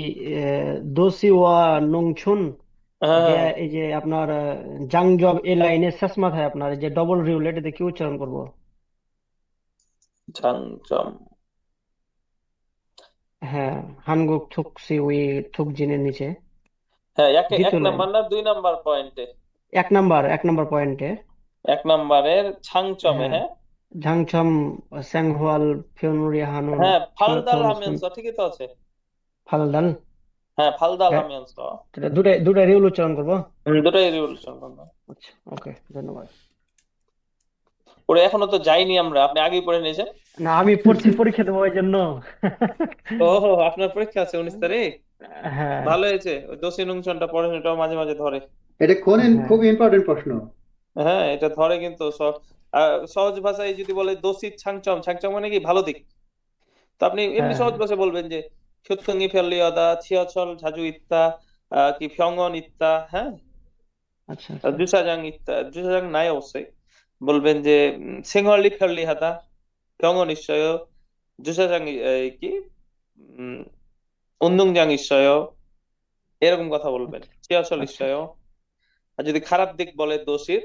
দোসি ওয়া নংছুন, হ্যাঁ যে হ্যাঁ, এই যে আপনার জাংজব এই লাইনের শেষ মাথায় আপনার এই যে ডবল রিউল, এটা কি উচ্চারণ করব? ঝাংঝম। হ্যাঁ, হানগুক থুকসি উই থুকজিনের নিচে হ্যাঁ, এক এক দ্বিতীয় লাইন, নাম্বার না 2 নাম্বার পয়েন্টে? 1 নম্বর পয়েন্টে। 1 নাম্বারের ছাংচমে, হ্যাঁ, হ্যাঁ। ঝাংছম স্যাংহোয়াল ফিওনুরিয়া হানুন হ্যাঁ, ফালদাল থিওনসুন হামিয়াংস ঠিকই তো আছে। ফালদাল। হ্যাঁ, ফালদাল হ্যাঁ, হামিয়াংস। এটা দুটাই দুটাই রিউল উচ্চারণ করব। দুটোই রিভলিউশন করবো। আচ্ছা, ওকে, ধন্যবাদ। পড়ে এখনো তো যাইনি আমরা, আপনি আগেই পড়ে নিয়েছেন। না, আমি পড়ছি, পরীক্ষা দেবো ওই জন্য। ও, আপনার পরীক্ষা আছে 19 তারিখ। হ্যাঁ ভালো হয়েছে, ওই দোষী নুংশনটা পড়েন, এটাও মাঝে মাঝে ধরে। এটা কোন হ্যাঁ খুব ইম্পর্টেন্ট প্রশ্ন। হ্যাঁ, এটা ধরে কিন্তু সহজ ভাষায় যদি বলে দোষী ছাংচম, ছাংচম মানে কি ভালো দিক, তো আপনি এমনি হ্যাঁ সহজ ভাষায় বলবেন যে 큐퉁이 편리하다, 치어철 자주 있다, কি 병원 있다, হ্যাঁ, আচ্ছা আচ্ছা 주차장 있다, 주차장 নাই অবশ্যই, বলবেন যে 생활이 편리하다, 병원 있어요, 주차장이 কি উম, 운동장 있어요, এরকম কথা বলবেন, চিয়াচল আচ্ছা 있어요। আর যদি খারাপ দিক বলে দোষীর,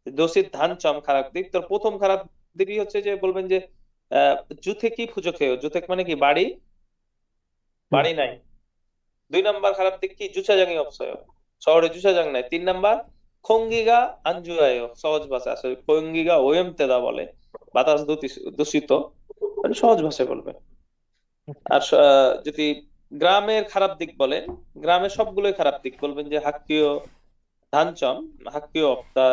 দোষীর ধানচম খারাপ দিক, তোর প্রথম খারাপ দিকই হচ্ছে যে বলবেন যে জুথেকি ফুজোকেও, জুথেক মানে কি বাড়ি, হুম বাড়ি নাই। 2 নাম্বার খারাপ দিক কি জুচাজাংই অপসয়, শহরে জুচাজাং নাই। 3 নাম্বার খঙ্গিগা আঞ্জুয়ায়, সহজ ভাষা আসলে খঙ্গিগা ওয়েমতেদা বলে, বাতাস দূষিত, মানে সহজ ভাষায় বলবেন। আর যদি গ্রামের খারাপ দিক বলেন, গ্রামের সবগুলোই খারাপ দিক, বলবেন যে হাক্কিও ধানচম, হাক্কিও অপ্তা,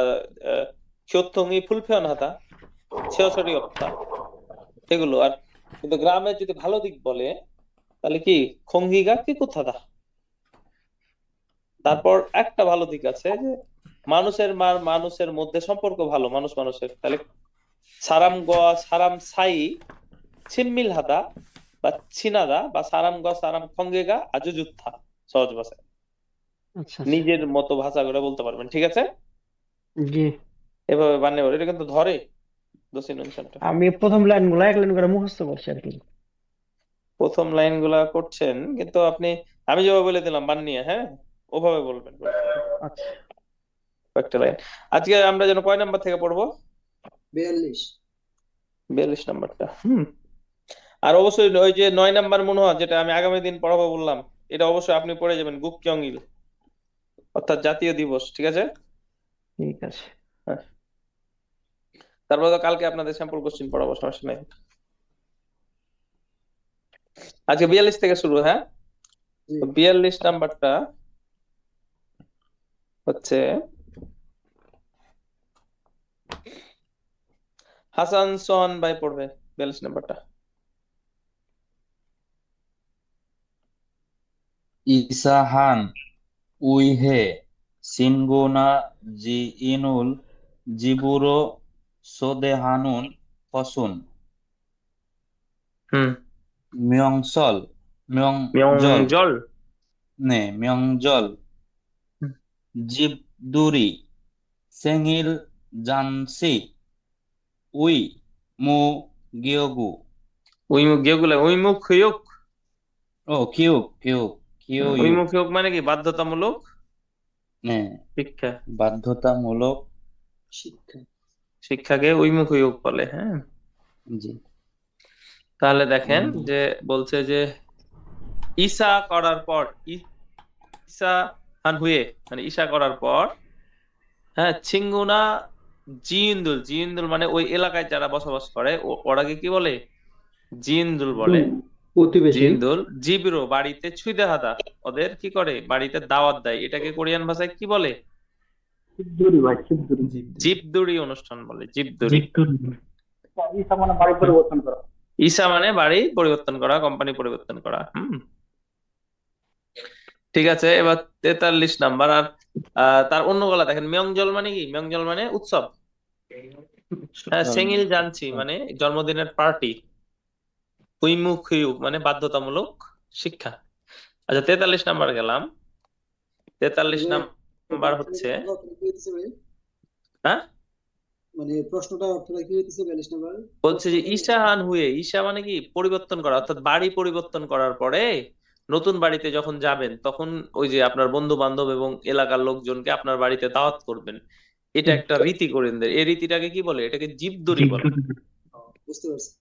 খিয়ত্থঙ্গি ফুলফিয়ন হাতা, ছিয়ছড়ি অপ্তা, এগুলো। আর কিন্তু গ্রামের যদি ভালো দিক বলে তাহলে কি খঙ্গিগা কি কোথাদা। তারপর একটা ভালো দিক আছে যে মানুষের মধ্যে সম্পর্ক ভালো, মানুষ মানুষের, তাহলে সারাম গোয়া সারাম সাই ছিন্মিল হাদা বা ছিনাদা, বা সারাম গোয়া সারাম খঙ্গেগা আজুজুত্থা, সহজ ভাষায় আচ্ছা আচ্ছা নিজের মতো ভাষা করে বলতে পারবেন, ঠিক আছে? জি। এভাবে বানিয়ে বলে, এটা কিন্তু ধরে দোষী নুনসানটা। আমি প্রথম লাইনগুলো এক লাইন করে মুখস্থ করছি আর কি। প্রথম লাইন গুলা করছেন কিন্তু আপনি, আমি যেভাবে বলে দিলাম বানিয়ে, হ্যাঁ, ওভাবে বলবেন আচ্ছা কয়েকটা লাইন। আজকে আমরা যেন কয় নাম্বার থেকে পড়বো? 42। 42 নাম্বারটা। আর অবশ্যই ওই যে 9 নাম্বার মনে হয়, যেটা আমি আগামী দিন পড়াবো বললাম, এটা অবশ্যই আপনি পড়ে যাবেন, গুককিয়ংইল, অর্থাৎ জাতীয় দিবস, ঠিক আছে? ঠিক আছে। হ্যাঁ, তারপর তো কালকে আপনাদের স্যাম্পল কোশ্চেন পড়াবো, সমস্যা নাই। আজকে 42 থেকে শুরু, হ্যাঁ। তো 42 নাম্বারটা হচ্ছে হাসান সোহান ভাই পড়বে 42 নাম্বারটা। Isahan uihe singona jiinul jiburo sodehanun posun হুম। myeongsol myeongjol মিয়ংজল। myeongjol হুম। jibduri sengil jansi ui mu gyogu উইমুখ যেগুলো উইমুখ হইউক, kyuk kyuk উইমুখ হইউক মানে কি বাধ্যতামূলক নে শিক্ষা, বাধ্যতামূলক শিক্ষা। শিক্ষাকে উইমুখ হইউক বলে, হ্যাঁ। জি তাহলে দেখেন যে বলছে যে ঈসা করার পর, ঈসা হান হুয়ে মানে ঈসা করার পর, হ্যাঁ, ছিঙ্গুনা জিন্দুল, জিন্দুল মানে ওই এলাকায় যারা বসবাস করে ওরাকে কি বলে? জিন্দুল বলে। প্রতিবেশী। জিন্দুল জিবিরো বাড়িতে ছুঁইতে হাদা, ওদের কি করে বাড়িতে দাওয়াত দেয়, এটাকে কোরিয়ান ভাষায় কি বলে? শিবদুরি ভাই, শিবদুরি। জিপদুরি অনুষ্ঠান বলে, জিপদুরি। ঈসা মানে বাড়ি পরিবর্তন করা। ঈসা মানে বাড়ি পরিবর্তন করা, কোম্পানি পরিবর্তন করা। ঠিক আছে, এবার 43 নাম্বার। আর তার অন্য গলা দেখেন, মিয়ংজল মানে কি? মিয়ংজল মানে উৎসব, হ্যাঁ। সেঙ্গিল জানছি মানে জন্মদিনের পার্টি। উইমুখ হিউক মানে বাধ্যতামূলক শিক্ষা। আচ্ছা 43 নাম্বার গেলাম। 43 নাম্বার হচ্ছে, হ্যাঁ, মানে প্রশ্নটা অর্থটা কি হইতেছে 42 নাম্বার? বলছে যে ঈশা হান হুয়ে, ঈশা মানে কি পরিবর্তন করা, অর্থাৎ বাড়ি পরিবর্তন করার পরে নতুন বাড়িতে যখন যাবেন তখন ওই যে আপনার বন্ধু বান্ধব এবং এলাকার লোকজনকে আপনার বাড়িতে দাওয়াত করবেন, এটা একটা রীতি করেন দেয়। এই রীতিটাকে কি বলে? এটাকে জিপদুরি বলে, বুঝতে পারছি।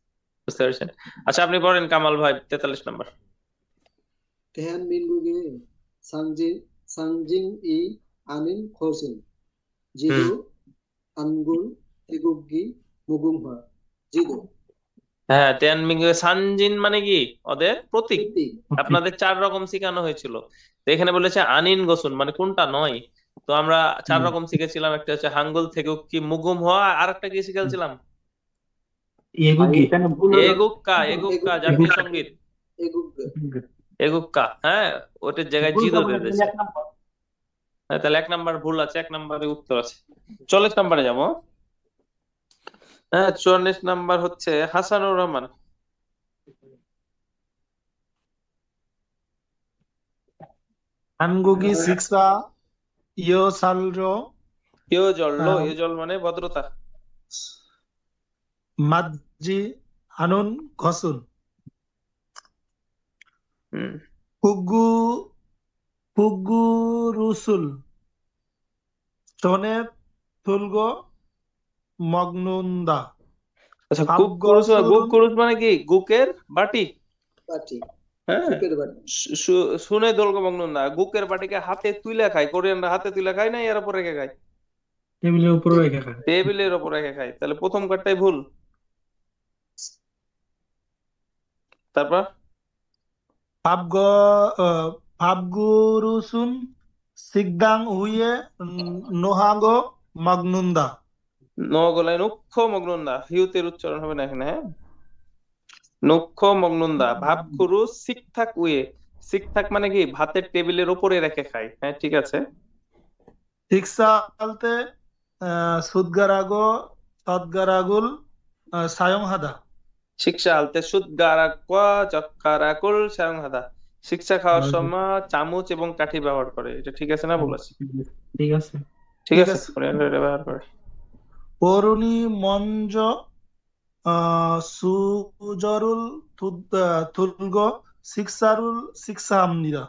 বুঝতে পারছেন? আচ্ছা আপনি পড়েন কামাল ভাই 43 নাম্বার। 대한 민국의 상징이 아닌 것은 지도, 안굴, 태국기, 무궁화, 지도. হ্যাঁ, তিয়ানমিং সানজিন মানে কি? ওদের প্রতীক। প্রতীক। আপনাদের 4 রকম শেখানো হয়েছিল, তো এখানে বলেছে আনিন গোসুন মানে কোনটা নয়। তো আমরা 4 রকম শিখেছিলাম, একটা হচ্ছে হাঙ্গল থেকে কি মুগুম হওয়া, আর একটা কি শিখেছিলাম? ভাই, এখানে ভুল হলো। এগুক্কা, এগুক্কা জাতীয় সঙ্গীত, 애국가. এগুক্কা, হ্যাঁ, ওটার জায়গায় ভুল জি করবেন ধরে না, দিয়েছে। 1 নাম্বার। হ্যাঁ, তাহলে 1 নাম্বার ভুল আছে, 1 নাম্বারে উত্তর আছে। 44 নাম্বারে যাবো। হ্যাঁ, 44 নাম্বার হচ্ছে হাসানুর রহমান। 한국이 식사 이어살로 ইয়োজল্লো, ইয়োজল মানে ভদ্রতা। 맞지 않은 것은 হুম 구구 구구루술 전에 들고 먹는다. আচ্ছা, গুক মানে কি? গুকের বাটি। বাটি হ্যাঁ, সুপের বাটি শুনে দোলগো মগ্ন না, গুকের বাটিকে হাতে তুলে খায়, কোরিয়ানরা হাতে তুলে খায় না, এর উপর রেখে খায়, টেবিলের উপরে রেখে খায়। টেবিলের উপর রেখে খায়। তাহলে প্রথম কারটাই ভুল। তারপর 밥거 밥그릇은 식당 위에 놓아고 먹는다. নগলায় নক্ষ মগ্নন্দা, হিউতের উচ্চারণ হবে না এখানে। হ্যাঁ, নক্ষ মগ্নন্দা, ভাব খুরু শিকথাক উয়ে। শিকথাক মানে কি? ভাতের টেবিলের উপরে রেখে খায়। হ্যাঁ, ঠিক আছে। 식사할 때 숟가락과 젓가락을 사용하다. শিক্ষা আলতে সুদগারাকুয়া চক্কারাকুল সায়ংহাদা। শিক্ষা খাওয়ার সময় চামচ এবং কাঠি ব্যবহার করে। এটা ঠিক আছে না ভুল আছে? ঠিক আছে। ঠিক আছে, কোরিয়ানরা এটা ব্যবহার করে। 어른이 먼저 수저를 들고 식사합니다.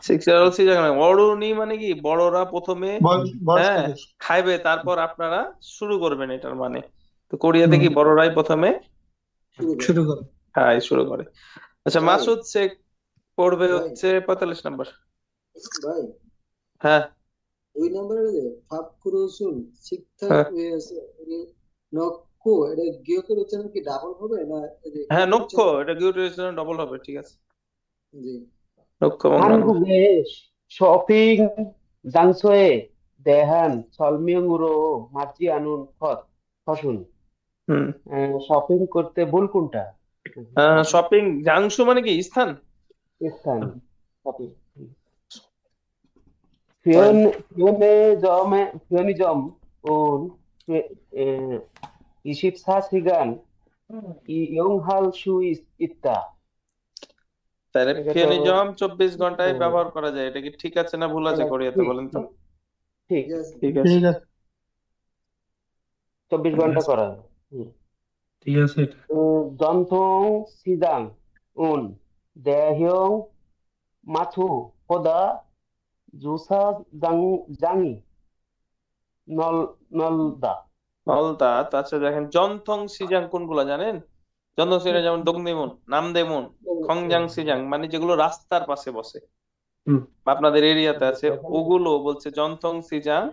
শিক্ষা অরুণী মানে কি? বড়রা প্রথমে হ্যাঁ বয়স্কদের খাইবে, তারপর আপনারা শুরু করবেন, এটার মানে। তো কোরিয়াতে কি বড়রাই প্রথমে শুরু করে। খায়, শুরু করে। আচ্ছা, ভাই। মাসুদ শেখ পড়বে ভাই। হচ্ছে 45 নম্বর। ভাই হ্যাঁ, 2 নম্বরে যে ফাপ কুরুসুন শিক্ষা হ্যাঁ। নক্ষ এটা গিয়কের উচ্চারণ কি ডাবল হবে না এই যে হ্যাঁ, গিয়কের নক্ষ, উচ্চারণ- এটা গিউটেশন ডবল হবে। ঠিক আছে, জি নক্ষ মগ্ন। 한국의 쇼핑 장소에 대한 설명으로 맞지 않은 것은 হুম, শপিং করতে ভুল কোনটা? শপিং জাংশু মানে কি? স্থান। স্থান শপিং 편의점은 24시간 이용할 수 있다. তাহলে এটা তো- ফিওনিজম 24 ঘন্টায় হুম। ব্যবহার করা যায়। এটা কি ঠিক আছে না ভুল আছে এটা কোরিয়াতে? ঠিক, বলেন তো। ঠিক ঠিক আছে ঠিক আছে। ঠিক আছে 24 ঘন্টা করা যায়। ঠিক আছে। 전통시장은 대형 마트보다 주차장이 넓다. অলতা। আচ্ছা দেখেন, জনথং সিজাং কোনগুলা জানেন? জনথং সিজাং যেমন দংদেমন, নামদেমন, খংজাং সিজাং মানে যেগুলো রাস্তার পাশে বসে, হুম। আপনাদের এরিয়াতে আছে, ওগুলো বলছে জনথং সিজাং।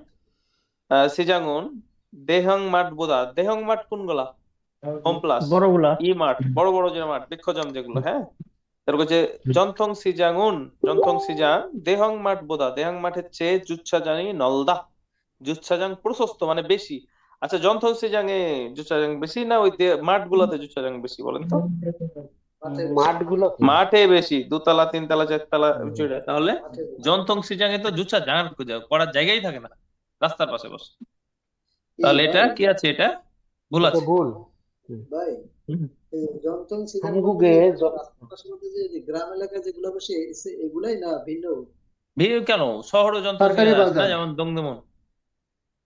সিজাংউন দেহং মাঠ বোদা। দেহং মাঠ কোনগুলা? হোম প্লাস, বড়গুলা ই মাঠ, বড় বড় যে মাঠ, বৃক্ষজম যেগুলো। হ্যাঁ, তারপর যে জনথং সিজাংউন, জনথং সিজাং দেহং মাঠ বোদা। দেহং মাঠের চেয়ে জুচ্ছাজানি নলদা। জুচ্ছাজাং প্রশস্ত মানে বেশি। আচ্ছা, জনথং সিজাং এ জুচ্ছাজাং বেশি না ওই মাঠ গুলাতে জুচ্ছাজাং বেশি? বলেন তো। মাঠগুলো মাঠে বেশি, 2 তলা 3 তলা 4 তলা উঁচুটা। তাহলে জনথং সিজাং এ তো জুচ্ছাজাং করার জায়গাই থাকে না, রাস্তার পাশে বসে। তাহলে এটা কি আছে? এটা ভুল এটা আছে। ভুল। ভাই হুম। এই জনথং সিজাং 한국의 পাশাপাশি যে গ্রাম এলাকায় যেগুলো বসে এগুলাই না ভিন্ন? ভিড় কেন? শহরে জনথং সরকারি সিজাং আছে না, বাজার। যেমন দংদেমন।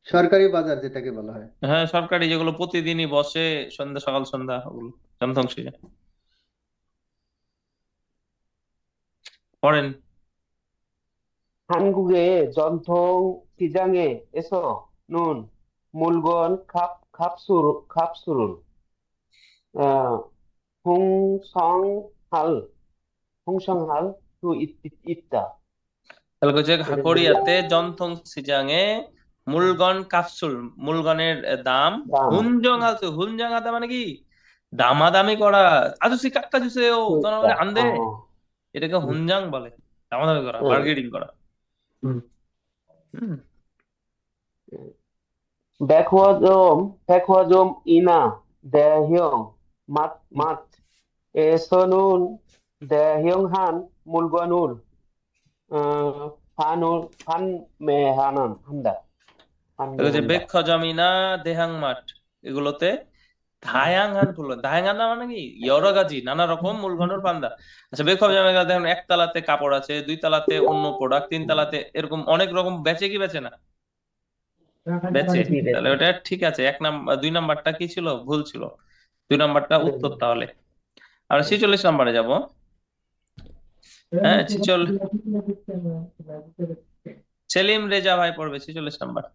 সরকারি বাজার যেটাকে বলা হয়। হ্যাঁ, সরকারি যেগুলো প্রতিদিনই বসে, সন্ধ্যা সকাল সন্ধ্যা, ওগুলো জনথং সিজাং। পড়েন। 한국의 전통 시장에서는 물건 값을 어, 형성할 수 있다. তাহলে হচ্ছে কোরিয়াতে জনথং সিজাং এ মূলগন কাপসুল, মূলগনের দাম দাম। হুনজং আছে। হুনজং হাতে মানে কি? দামাদামি করা। আজুসি কাক্কা জুসে ও জনগণে আন্দে, এটাকে হুনজাং বলে। দামাদামি করা, বার্গেনিং করা। হুম। হুম। 백화점이나 대형 마트에서는 대형한 물건을 판매한다. তাহলে হচ্ছে বেক্ষজমিনা দেহাং মাঠ, এগুলোতে 다양한 플로, 다양한 মানে কি 여러 가지 নানা রকম মূলধনের পান্দা। আচ্ছা বের হবে জায়গা দেখেন, এক তালাতে কাপড় আছে, দুই তালাতে অন্য প্রোডাক্ট, তিন তালাতে এরকম অনেক রকম বেচে কি বেচে না? বেচে। জি তাহলে ওটা ঠিক আছে। এক নাম্বার, দুই নাম্বারটা কি ছিল? ভুল ছিল। দুই নাম্বারটা উত্তর তাহলে। আমরা 46 নম্বরে যাব। হ্যাঁ, সেলিম রেজা ভাই পড়বে 46 নাম্বার।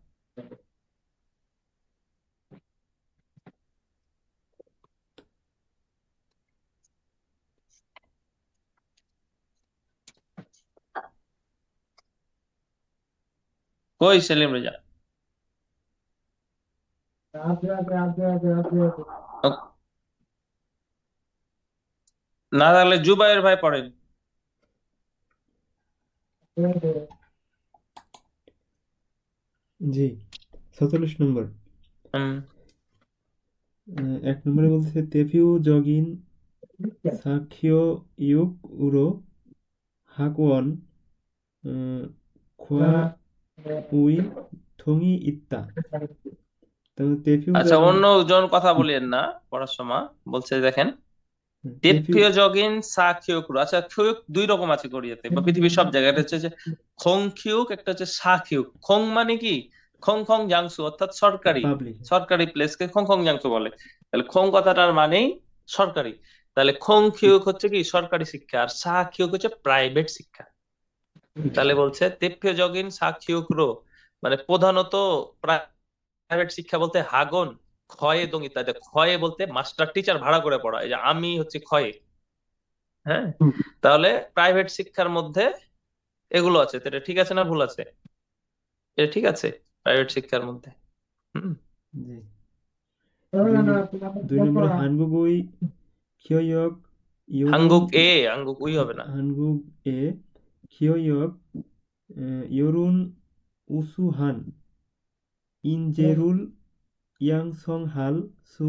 কই সেলিম রেজা? না তাহলে জুবাইর ভাই পড়েন। জি 47 নম্বর। হুম। 1 নম্বরে বলছে তেফিউ জগিন সাখিও ইউক উরো হাকওয়ান খোয়া উই থঙি ইত্তা। তারপর তেফিউ আচ্ছা জগিন, অন্য জন কথা বলিয়েন না পড়ার সময়। বলছে দেখেন, তেফিউ তেপ্পিয় জগিন সা খিউকুরু। আচ্ছা খিউক দুই রকম আছে কোরিয়াতে বা পৃথিবীর সব জায়গায়। এটা হচ্ছে যে খং খিউক, একটা হচ্ছে সা খিউক। খং মানে কি? খং খং জাংসু, অর্থাৎ সরকারি পাবলিক। সরকারি প্লেসকে খং খং জাংসু বলে। তাহলে খং কথাটার মানেই সরকারি। তাহলে খং খিউক হচ্ছে কি সরকারি শিক্ষা, আর সা খিউক হচ্ছে প্রাইভেট শিক্ষা। তাহলে বলছে তেপ্পিয় জগিন সা খিউকুরো, মানে প্রধানত প্রাইভেট শিক্ষা বলতে হাগন, ক্ষয়ে দং ইত্যাদি। ক্ষয়ে বলতে মাস্টার টিচার ভাড়া করে পড়া, এই যে আমি হচ্ছে ক্ষয়ে। হ্যাঁ, তাহলে প্রাইভেট শিক্ষার মধ্যে এগুলো আছে। তো এটা ঠিক আছে না ভুল আছে? এটা ঠিক আছে প্রাইভেট শিক্ষার মধ্যে। হুম। জি। 2 নম্বরে হানগুগুই খিওইয়ক ইয়োরুন হাঙ্গুক উই হবে না। হানগুক এ খিওইয়ক ইয়োরুন উসুহান ইনজেরুল ইয়াংসং হাল সু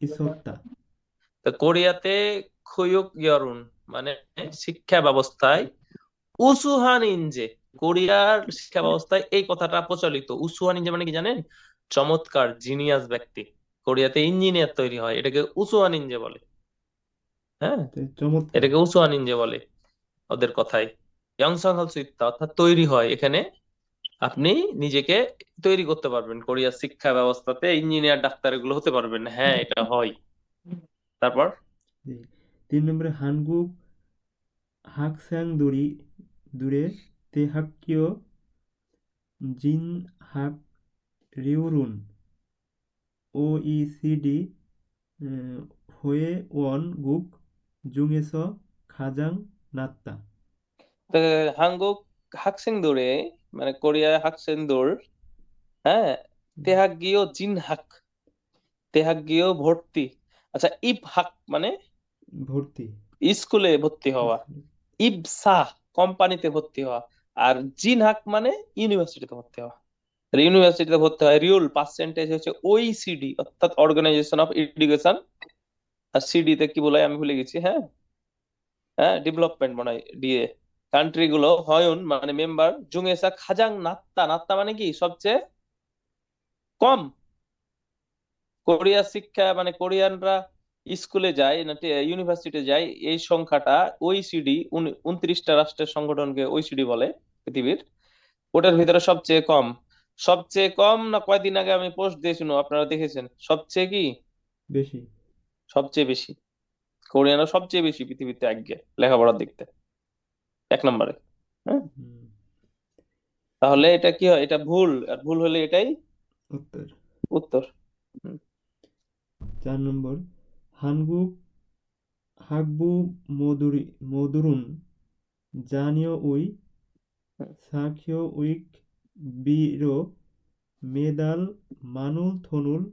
ইসত্তা। তো কোরিয়াতে খুয়ুক ইয়রুন মানে শিক্ষা ব্যবস্থায় উসুহান ইনজে, কোরিয়ার শিক্ষা ব্যবস্থায় এই কথাটা প্রচলিত। উসুহান ইনজে মানে কি জানেন? চমৎকার জিনিয়াস ব্যক্তি। কোরিয়াতে ইঞ্জিনিয়ার তৈরি হয়, এটাকে উসুহান ইনজে বলে। হ্যাঁ, চমৎকার। এটাকে উসুহান ইনজে বলে ওদের কথায়। ইয়াংসং হাল সুইত্তা অর্থাৎ তৈরি হয়। এখানে আপনি নিজেকে তৈরি করতে পারবেন, কোরিয়ার শিক্ষা ব্যবস্থাতে ইঞ্জিনিয়ার ডাক্তার এগুলো হতে পারবেন। হ্যাঁ এটা হয়। তারপর জি। 3 নম্বরে হানগুক হাকস্যাং দূরে তেহাক্কিও জিন হাক রিউরুন ওইসিডি হোয়ে ওয়ান গুক জুংএস খাজাং নাত্তা। হাঙ্গুক হাকসেংদুরে মানে কোরিয়া হাকসেংদুর। হ্যাঁ, তেহাগিও জিনহাক, তেহাগিও ভর্তি। আচ্ছা ইবহাক মানে ভর্তি। স্কুলে ভর্তি হওয়া, ইবসা কোম্পানিতে ভর্তি হওয়া, আর জিনহাক মানে ইউনিভার্সিটিতে ভর্তি হওয়া। ইউনিভার্সিটিতে ভর্তি হয়। রিউল পার্সেন্টেজ হচ্ছে ওইসিডি অর্থাৎ অর্গানাইজেশন অফ এডুকেশন। আর সিডি তে কি বলে আমি ভুলে গেছি। হ্যাঁ, হ্যাঁ ডেভেলপমেন্ট মনে হয় ডিএ। কান্ট্রি গুলো হয়ন মানে মেম্বার জুংএসা খাজাং নাত্তা। নাত্তা মানে কি সবচেয়ে কম। কোরিয়ার শিক্ষা মানে কোরিয়ানরা স্কুলে যায় না ইউনিভার্সিটি যায়, এই সংখ্যাটা ওইসিডি 29টা রাষ্ট্রের সংগঠনকে ওইসিডি বলে পৃথিবীর, ওটার ভিতরে সবচেয়ে কম। সবচেয়ে কম না কয়দিন আগে আমি পোস্ট দিয়েছিল আপনারা দেখেছেন? সবচেয়ে কি বেশি। সবচেয়ে বেশি। কোরিয়ানরা সবচেয়ে বেশি পৃথিবীতে একগে লেখাপড়ার দিক থেকে 1 নম্বরে। হ্যাঁ, হুম, তাহলে এটা কি হয়? এটা ভুল, আর ভুল হলে এটাই উত্তর। উত্তর। হুম। 4 নম্বর হানগুক হাকবু মদুরুন জানিও উই সাখিও উইক বিরো মেদাল মানুল থনুল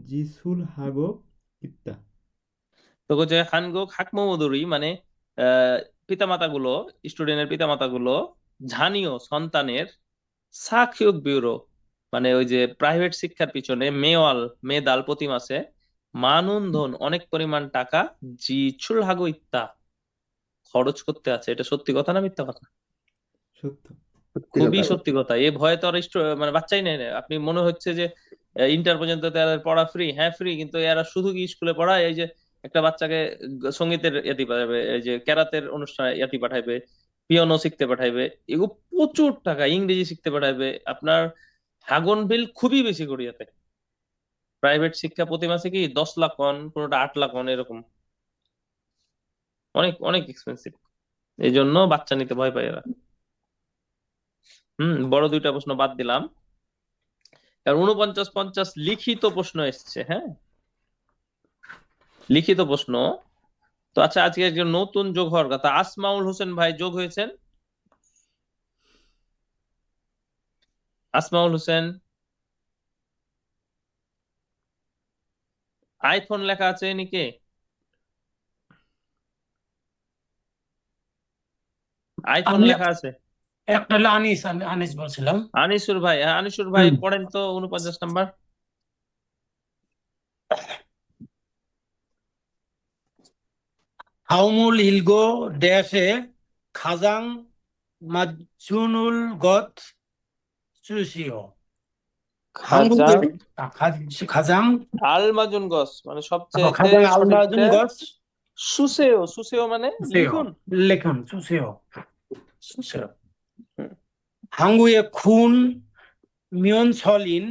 জিসুল হাগো ইত্তা। তো হচ্ছে হানগুক হাকমোমোদুরি মানে পিতামাতা গুলো, স্টুডেন্টের পিতামাতা গুলো জানিও সন্তানের সাকহিউক ব্যুরো মানে ওই যে প্রাইভেট শিক্ষার পিছনে মেদাল প্রতি মাসে মানুন ধন অনেক পরিমাণ টাকা জি চুলহাগো ইত্তা খরচ করতে আছে। এটা সত্যি কথা না মিথ্যা কথা? সত্য। সত্যি খুবই কথা। সত্যি কথা। এ ভয়ে তো আর মানে বাচ্চাই নেয় না। আপনি মনে হচ্ছে যে ইন্টার পর্যন্ত তো এদের পড়া ফ্রি, হ্যাঁ ফ্রি, কিন্তু এরা শুধু কি স্কুলে পড়ায়? এই যে একটা বাচ্চাকে সঙ্গীতের ইয়াতি পাঠাবে, এই যে ক্যারাতের অনুষ্ঠানে ইয়াতি পাঠাইবে, পিয়ানো শিখতে পাঠাইবে, এগুলো প্রচুর টাকা, ইংরেজি শিখতে পাঠাইবে আপনার। হাগন বিল খুবই বেশি করিয়াতে। প্রাইভেট শিক্ষা প্রতি মাসে কি 10 লাখ কন, কোনোটা 8 লাখ কন, এরকম অনেক অনেক এক্সপেন্সিভ। এই জন্য বাচ্চা নিতে ভয় পায় এরা। বড় দুইটা প্রশ্ন বাদ দিলাম। আর 49-50 লিখিত প্রশ্ন এসছে, হ্যাঁ লিখিত প্রশ্ন। তো আচ্ছা, আজকে একজন নতুন যোগ হওয়ার কথা, আসমাউল হোসেন ভাই যোগ হয়েছেন। আসমাউল হোসেন, আইফোন লেখা আছে নিকে? আইফোন আমি লেখা আছে? একটা হলো আনিস, আমি আনিস বলছিলাম। আনিসুর ভাই, হ্যাঁ আনিসুর ভাই পড়েন তো 49 নাম্বার। হাউমুল ইলগো ড্যাশে খাজাং মাজুনুল গত চুসিও খাজাং খাজাং আলমাজুন গস মানে সবচেয়ে খাজাং সঠিকটা আলমাজুন গত সুসেও। সুসেও মানে চুসিও লিখুন। লেখন চুসিও চুসিও হুম। হাঙ্গুয়ে খুন মিয়ন ছলিন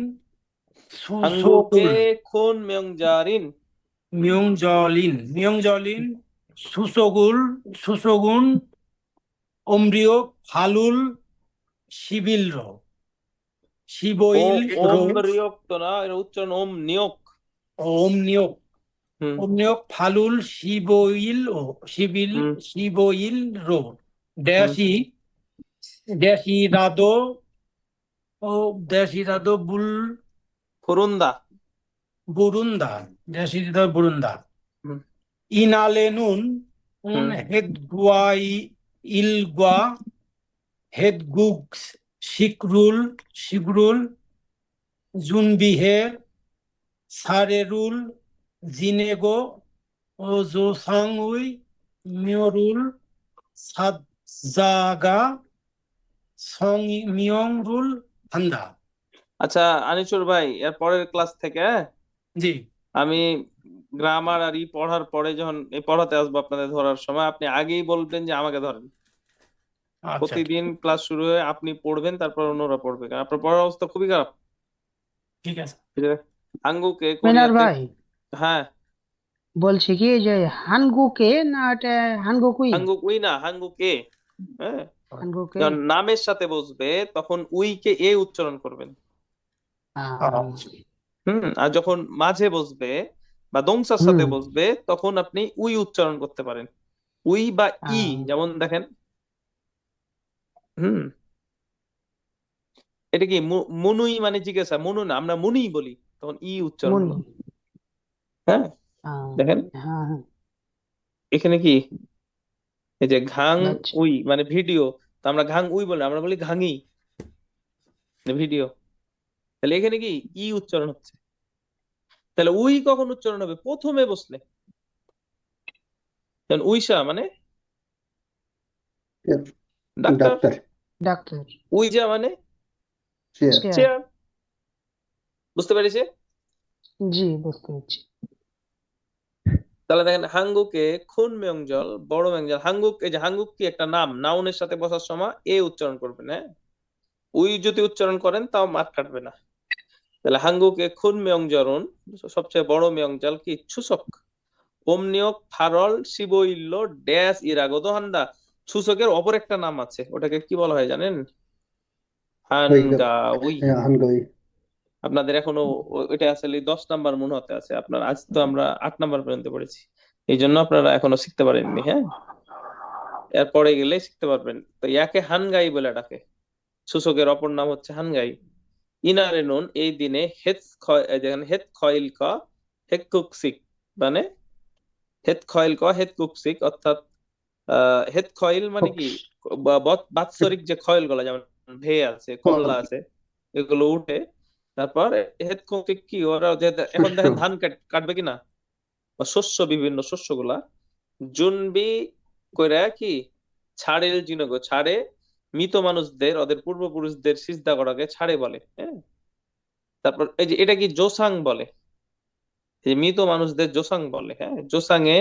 হাঙ্গুকে সুসোগুল খুন মেয়ংজারিন। মিয়ংজলিন সুসোগুন অম্রিয় ফালুল শিবিল রো শিবইল রো ওম রিয়ক তো না, এর উচ্চারণ ওম নিয়োগ। অমনিয়ক হুম অমনিয়ক ফালুল হুম শিবইল রো হুম। ড্যাশি রাদো ও ড্যাশি রাদো ফুরুন্দা। বুরুন্দা ড্যাশি রাদো বুরুন্দা হুম ইনালেনুন হুম হেদগুয়াই ইলগুয়া হেদগুগ শিগরুল জুনবিহে সারেরুল জিনেগো ও জোসাংউই মিয়রুল সাদজাগা মিয়ংরুল হান্দা। আচ্ছা আনিসুর ভাই, এর পরের ক্লাস থেকে জি আমি গ্রামার আর ই পড়ার পরে যখন এই পড়াতে আসবো আপনাদের ধরার সময়, আপনি আগেই বলবেন যে আমাকে ধরেন। আচ্ছা প্রতিদিন ক্লাস শুরু হয়ে আপনি পড়বেন, তারপর অন্যরা পড়বে, কারণ আপনার পড়ার অবস্থা খুবই খারাপ। ঠিক আছে। ঠিক আছে? হাঙ্গুকে মিনার কোরিয়াতে, ভাই হ্যাঁ বলছি কি যে হানগুকে না এটা হানগুকুই? হাঙ্গুক উই না, হাঙ্গুকে। হ্যাঁ, হানগুকে। যখন নামের সাথে বসবে তখন উইকে এ উচ্চারণ করবেন। আর যখন মাঝে বসবে বা দংসার সাথে বসবে তখন আপনি উই উচ্চারণ করতে পারেন। উই বা ই, যেমন দেখেন। হুম এটা কি মুনুই মানে জিজ্ঞাসা, মুনু না, আমরা মুনিই বলি, তখন ই উচ্চারণ মুনি। হলো। হ্যাঁ দেখেন হ্যাঁ হ্যাঁ এখানে কি, এই যে ঘাং আচ্ছা। উই মানে ভিডিও, তো আমরা ঘাং উই বলি, আমরা বলি ঘাঙি ভিডিও। তাহলে এখানে কি ই উচ্চারণ হচ্ছে। তাহলে উই কখন উচ্চারণ হবে? প্রথমে বসলে। উইসা মানে ডাক্তার, ডাক্তার। ডাক্তার। উইজা মানে চেয়ার। চেয়ার। চেয়ার। বুঝতে পেরেছে? জি বুঝতে পারছি। তাহলে দেখেন হাঙ্গুকে খুন মেয়ংজল বড় মেয়ংজল। হাঙ্গুক, এই যে হাঙ্গুক কি একটা নাম, নাউনের সাথে বসার সময় এ উচ্চারণ করবেন, হ্যাঁ উই যদি উচ্চারণ করেন তাও মার্ক কাটবে না। তাহলে হাঙ্গুকে খুন মেয়ংজরুন, সবচেয়ে বড় মেয়ংজল কি ছুসক ওমনিয়ক ফারল শিবইল্ল ড্যাশ ইরাগো হান্দা। ছুসকের অপর একটা নাম আছে, ওটাকে কি বলা হয় জানেন? হানগাউই। হানগই। আপনাদের এখনো ওইটা আসলে 10 নাম্বার মনে হতে আছে আপনার, আজ তো আমরা 8 নাম্বার পর্যন্ত পড়েছি, এই জন্য আপনারা এখনো শিখতে পারেননি। হ্যাঁ, এরপরে গেলে শিখতে পারবেন। তো ইয়াকে হানগাই বলে ডাকে, সূচকের অপর নাম হচ্ছে হানগাই। ইনারে নুন এই দিনে যেখানে হেত খয়েল ক হেত কুকসিক, মানে হেত খয়েল ক হেত কুকসিক, অর্থাৎ হেত খয়েল মানে কি বাৎসরিক যে খয়েল গুলা, যেমন ভে আছে, কমলা আছে, এগুলো উঠে। তারপর হেত কুকসিক কি ওরা এখন দেখেন ধান কাটবে কিনা, বা শস্য, বিভিন্ন শস্যগুলা জুনবি কইরা কি ছাড়ের জিনগো, ছাড়ে মৃত মানুষদের, ওদের পূর্বপুরুষদের সিজদা করাকে ছাড়ে বলে। হ্যাঁ, তারপর এই যে এটা কি জোসাং বলে, এই মৃত মানুষদের জোসাং বলে। হ্যাঁ, জোসাং এ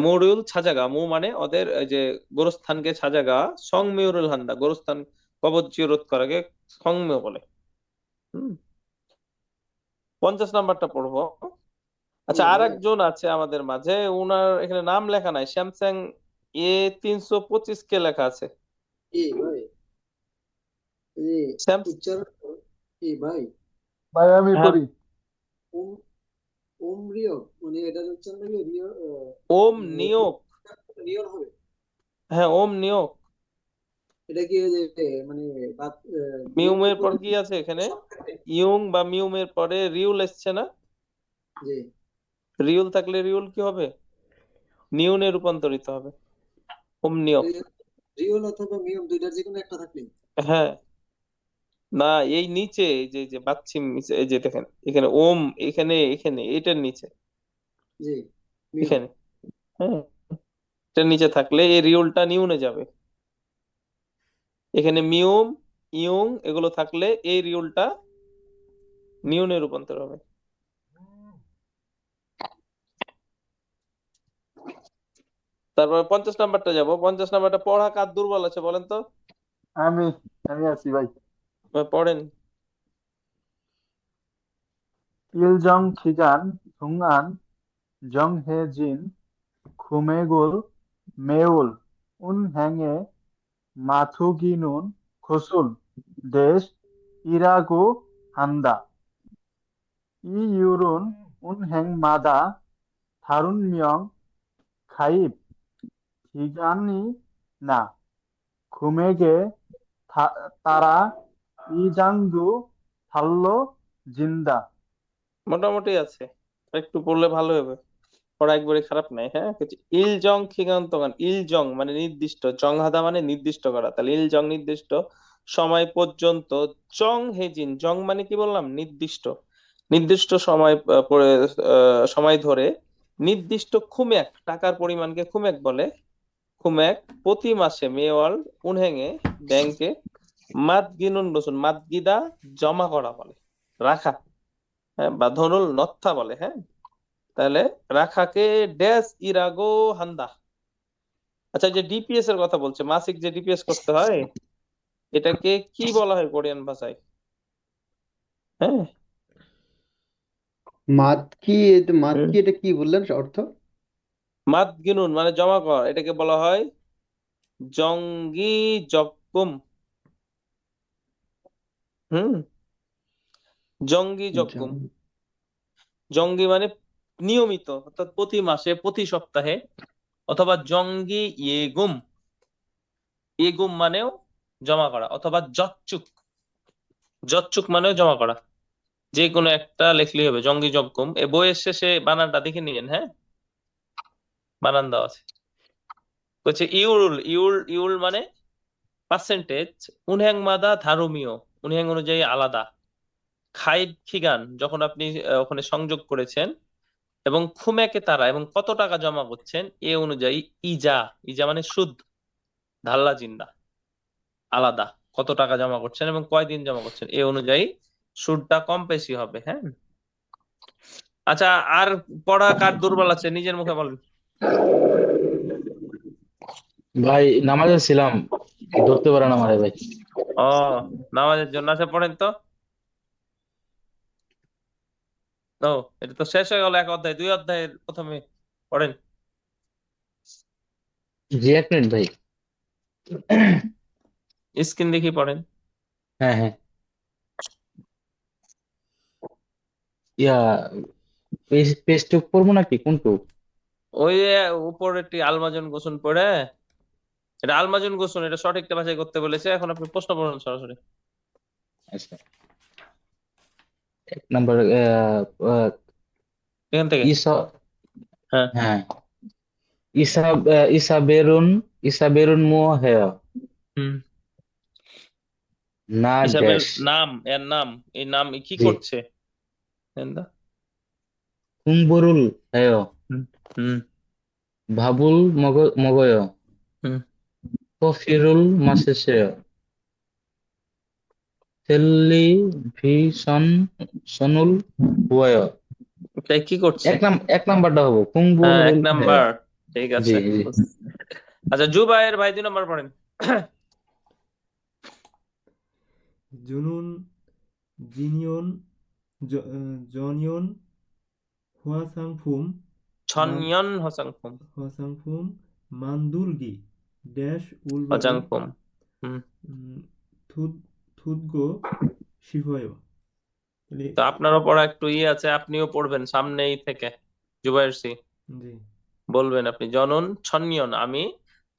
মরিউল ছাজাগা, মু মানে ওদের এই যে গোরস্থানকে ছাজাগা, সং মিউরুল হান্দা গোরস্থান কবর জিয়ারত করাকে সংমেয় বলে। হুম, 50 নাম্বারটা পড়বো। আচ্ছা, আর ভাই একজন আছে আমাদের মাঝে, উনার এখানে নাম লেখা নাই, স্যামসাং A325 কে লেখা আছে। ভাই এই স্যাম উচ্চারণ ভাই ভাই আমি হ্যাঁ, পড়ি। ওম ওম রিয় মানে এটার উচ্চারণ নাকি রিয় ওম নিয়োগ। রিয়র হবে। হ্যাঁ, ওম নিয়োগ। এটা কি ওই যে মানে বিয়োগের মিউমের পর পরে কি আছে এখানে? শর্টকাটে ইয়ং বা মিউমের পরে রিউল এসছে না? জি রিউল থাকলে রিউল কি হবে? নিউনে রূপান্তরিত হবে, ওম নিয়োগ। রিয়ল অথবা মিয়ম দুইটার যে কোনো একটা থাকলে হ্যাঁ, না এই নিচে এই যে যে বাচ্চিম নিচে, এই যে দেখেন এখানে ওম, এখানে এখানে এটার নিচে, জি মিয়ম এখানে। হ্যাঁ, এটার নিচে থাকলে এই রিউলটা নিউনে যাবে। এখানে মিউম, ইয়ং এগুলো থাকলে এই রিউলটা নিউনে রূপান্তর হবে। তারপর 50 নাম্বারটা যাব। 50 নাম্বারটা পড়া কার দুর্বল আছে বলেন তো? আমি আমি আছি ভাই। পড়েন। ইলজং খিগান ধুংআন জংহে জিন খুমেগুল মেউল উনহ্যাংয়ে মাথুগিনুন খসুল দেশ ইরাগু হান্দা ই ইউরুন উনহ্যাং মাদা থারুন মিয়ং খাইব হিগানি না খুমেগে তারা ইজাংগু থাল্লো জিন্দা। মোটামুটি আছে, একটু পড়লে ভালো হবে। পড়া একবারে খারাপ নাই। হ্যাঁ, ইলজং খিগান্তগান, ইলজং মানে নির্দিষ্ট, জংহাদা মানে নির্দিষ্ট করা, তাহলে ইলজং নির্দিষ্ট সময় পর্যন্ত, জং হেজিন, জং মানে কি বললাম? নির্দিষ্ট, নির্দিষ্ট সময় সময় ধরে নির্দিষ্ট খুমেক, টাকার পরিমাণকে খুমেক বলে। খুমেক প্রতি মাসে মেওয়াল উনহেঙে ব্যাংকে মাদগিনুন রসুন, মাদগিদা জমা করা বলে, রাখা। হ্যাঁ, বা ধনুল নথা বলে। হ্যাঁ, তাহলে রাখাকে ড্যাশ ইরাগো হান্দা। আচ্ছা, যে ডিপিএস এর কথা বলছে, মাসিক যে ডিপিএস করতে হয়, এটাকে কি বলা হয় কোরিয়ান ভাষায়? হ্যাঁ, মাতকি এটা কি বললেন অর্থ? মাদ গিনুন মানে জমা কর, এটাকে বলা হয় জঙ্গি জক্কুম। হুম, জঙ্গি জক্কুম। জ- জঙ্গি মানে নিয়মিত, অর্থাৎ প্রতি মাসে প্রতি সপ্তাহে, অথবা জঙ্গি ইয়েগুম, ইয়েগুম মানেও জমা করা, অথবা জচ্চুক, জচ্চুক মানেও জমা করা। যে কোনো একটা লিখলেই হবে, জঙ্গি জক্কুম। এ বইয়ের শেষে বানানটা দেখে নিয়েন। হ্যাঁ, বানান দেওয়া আছে। বলছে ইউল, ইউল ইউল মানে পার্সেন্টেজ, উনহ্যাং মাদা ধারুমিয়, উনহ্যাং অনুযায়ী আলাদা, খাইদ খিগান যখন আপনি ওখানে সংযোগ করেছেন, এবং খুমেকে তারা এবং কত টাকা জমা করছেন এ অনুযায়ী, ইজা, ইজা মানে সুদ, ধাল্লা জিন্দা আলাদা, কত টাকা জমা করছেন এবং কয়দিন জমা করছেন এ অনুযায়ী সুদটা কম বেশি হবে। হ্যাঁ, আচ্ছা, আর পড়া কার দুর্বল আছে নিজের মুখে বলেন। ভাই নামাজে ছিলাম, ধরতে পারে না মারে ভাই। ও, নামাজের জন্য আছে, পড়েন তো। ও, এটা তো শেষ হয়ে গেল, এক অধ্যায়, 2 অধ্যায়ের প্রথমে পড়েন। জি, 1 মিনিট ভাই। স্ক্রিন দেখি পড়েন। হ্যাঁ হ্যাঁ, ইয়া পেজ টুক পড়বো নাকি কোনটু? ওই যে উপরেরটি আলমাজন গোসুন পড়ে, এটা আলমাজন গোসুন, এটা সঠিকটা বাছাই করতে বলেছে, এখন আপনি প্রশ্ন পড়ুন সরাসরি আচ্ছা, 1 নাম্বার এখান থেকে। ইসা, হ্যাঁ, হ্যাঁ, ইসা, ইসাবেরুন, ইসাবেরুন মো হেয় হুম, না ইসাবেল ড্যাশ। নাম, এর নাম, এই নাম কি জি, করছে? এন্দা? কুম্বরুল হেয় হুম, হুম, ভাবুল মগয় হুম, কফিরুল মাসেসেয় টেলিভিশন সনুল হুয়ায়। তাই কি করছে? এক নাম্বারটা হবো কুংবু হ্যাঁ, এক রুল হ্যাঁ। নাম্বার। ঠিক জি আছে। জি আচ্ছা, জুবায়ের ভাই 2 নম্বর পড়েন। জুনুন, জিনিয়ন, জনিয়ন, হুয়াসাংফুম, মান ছনয়ন হসাংফুম হুয়াসাংফুম, মান্দুলগি, ড্যাশ উলবাগো, হজাংফুম। হুম। থুদ থুদগো, শিভয়। তাহলে তো আপনারও পড়া একটু আছে, আপনিও পড়বেন সামনেই থেকে। জুবায়ের সি জি বলবেন আপনি। জনন ছন্নিয়ন, আমি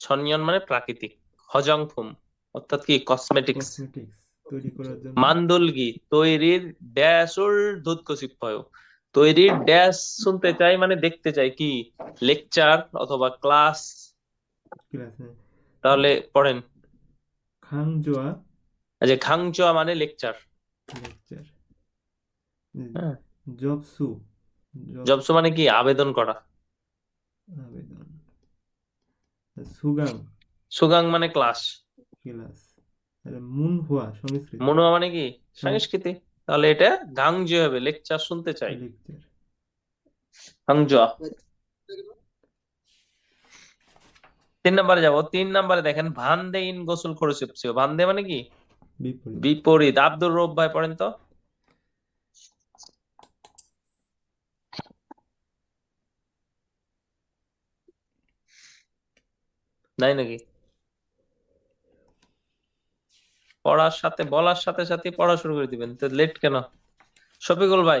ছন্নিয়ন মানে প্রাকৃতিক। হজাংফুম অর্থাৎ কি কসমেটিক্স। কসমেটিক্স তৈরি করার জন্য মান্দুলগি তৈরির ড্যাশুল দুধকসিপয়। তৈরির ড্যাশ শুনতে চাই মানে দেখতে চাই কি, লেকচার অথবা ক্লাস। ক্লাসে তাহলে পড়েন। খাংজোয়া আচ্ছা, খাংচোয়া মানে লেকচার। লেকচার, হ্যাঁ, জবসু জবসু মানে কি আবেদন করা। আবেদন, সুগাং সুগাং মানে ক্লাস। ক্লাস, মুনহুয়া সংস্কৃত, মনুয়া মানে কি সংস্কৃতি। তাহলে এটা গাংজো হবে, লেকচার শুনতে চাই। লেকচার। গাংজোয়া। 3 নম্বরে যাব। 3 নম্বরে দেখেন ভান্দে ইন গোসল খরুসিপসিও। ভান্দে মানে কি বিপরীত, বিপরীত। আব্দুর রব ভাই পড়েন তো। নাই নাকি? পড়ার সাথে বলার সাথে সাথে পড়া শুরু করে দিবেন, তো লেট কেন? শফিকুল ভাই।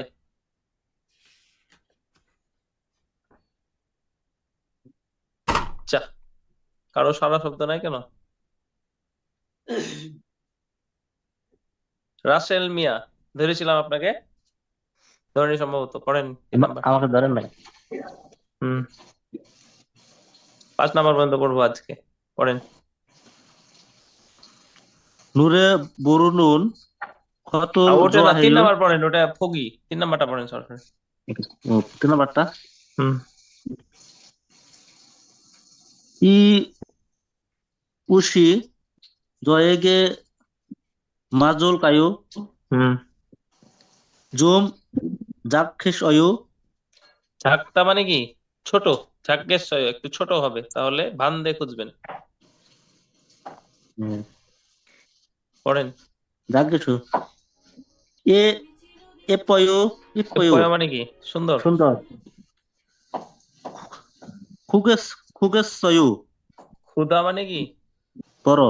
চা, কারো সারা শব্দ নাই কেন? রাসেল মিয়া ধরেছিলাম আপনাকে, ধরেনি সম্ভবত। পড়েন নাম্বার। আমাকে ধরেন নাই। হুম, 5 নাম্বার পর্যন্ত পড়বো আজকে। পড়েন। নূরে বরুনুন কত ওটা না, 3 জোয়াহিল। নাম্বার পড়েন, ওটা ফগি। 3 নাম্বারটা পড়েন সরাসরি। তিন নাম্বারটা হুম। ই উশি জয়েগে মাজল কায়ু হুম। জুম জাক্ষেস অয়ু। ঝাঁকতা মানে কি ছোট। ঝাঁকের একটু ছোট হবে, তাহলে ভান্দে খুঁজবেন। পড়েন। জাক্ষেসু এ এপয়ু ইপয়ু পয়া মানে কি সুন্দর। সুন্দর। খুগেস খুগেসয়ু ক্ষুধা মানে কি বড়।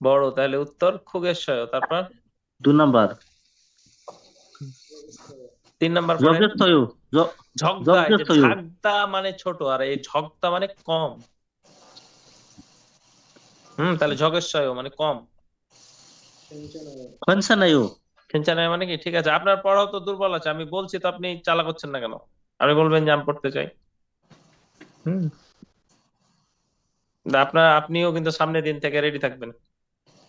বড়, তাহলে উত্তর খুগেশ্বয়। তারপর 2 নাম্বার 3 নাম্বার পড়েন। যজ্ঞেশ্বয়ু ঝগদা, এই যে যজ্ঞেশ্বয়ু ঝাগদা মানে ছোট, আর এই ঝগদা মানে কম। তাহলে ঝগেশ্বয় মানে কম। খনসানায়ু খেঞ্চানায় মানে কি? ঠিক আছে, আপনার পড়াও তো দুর্বল আছে, আমি বলছি তো আপনি চালা করছেন না কেন? আপনি বলবেন যে আমি পড়তে চাই। হুম। আপনিও কিন্তু সামনের দিন থেকে রেডি থাকবেন।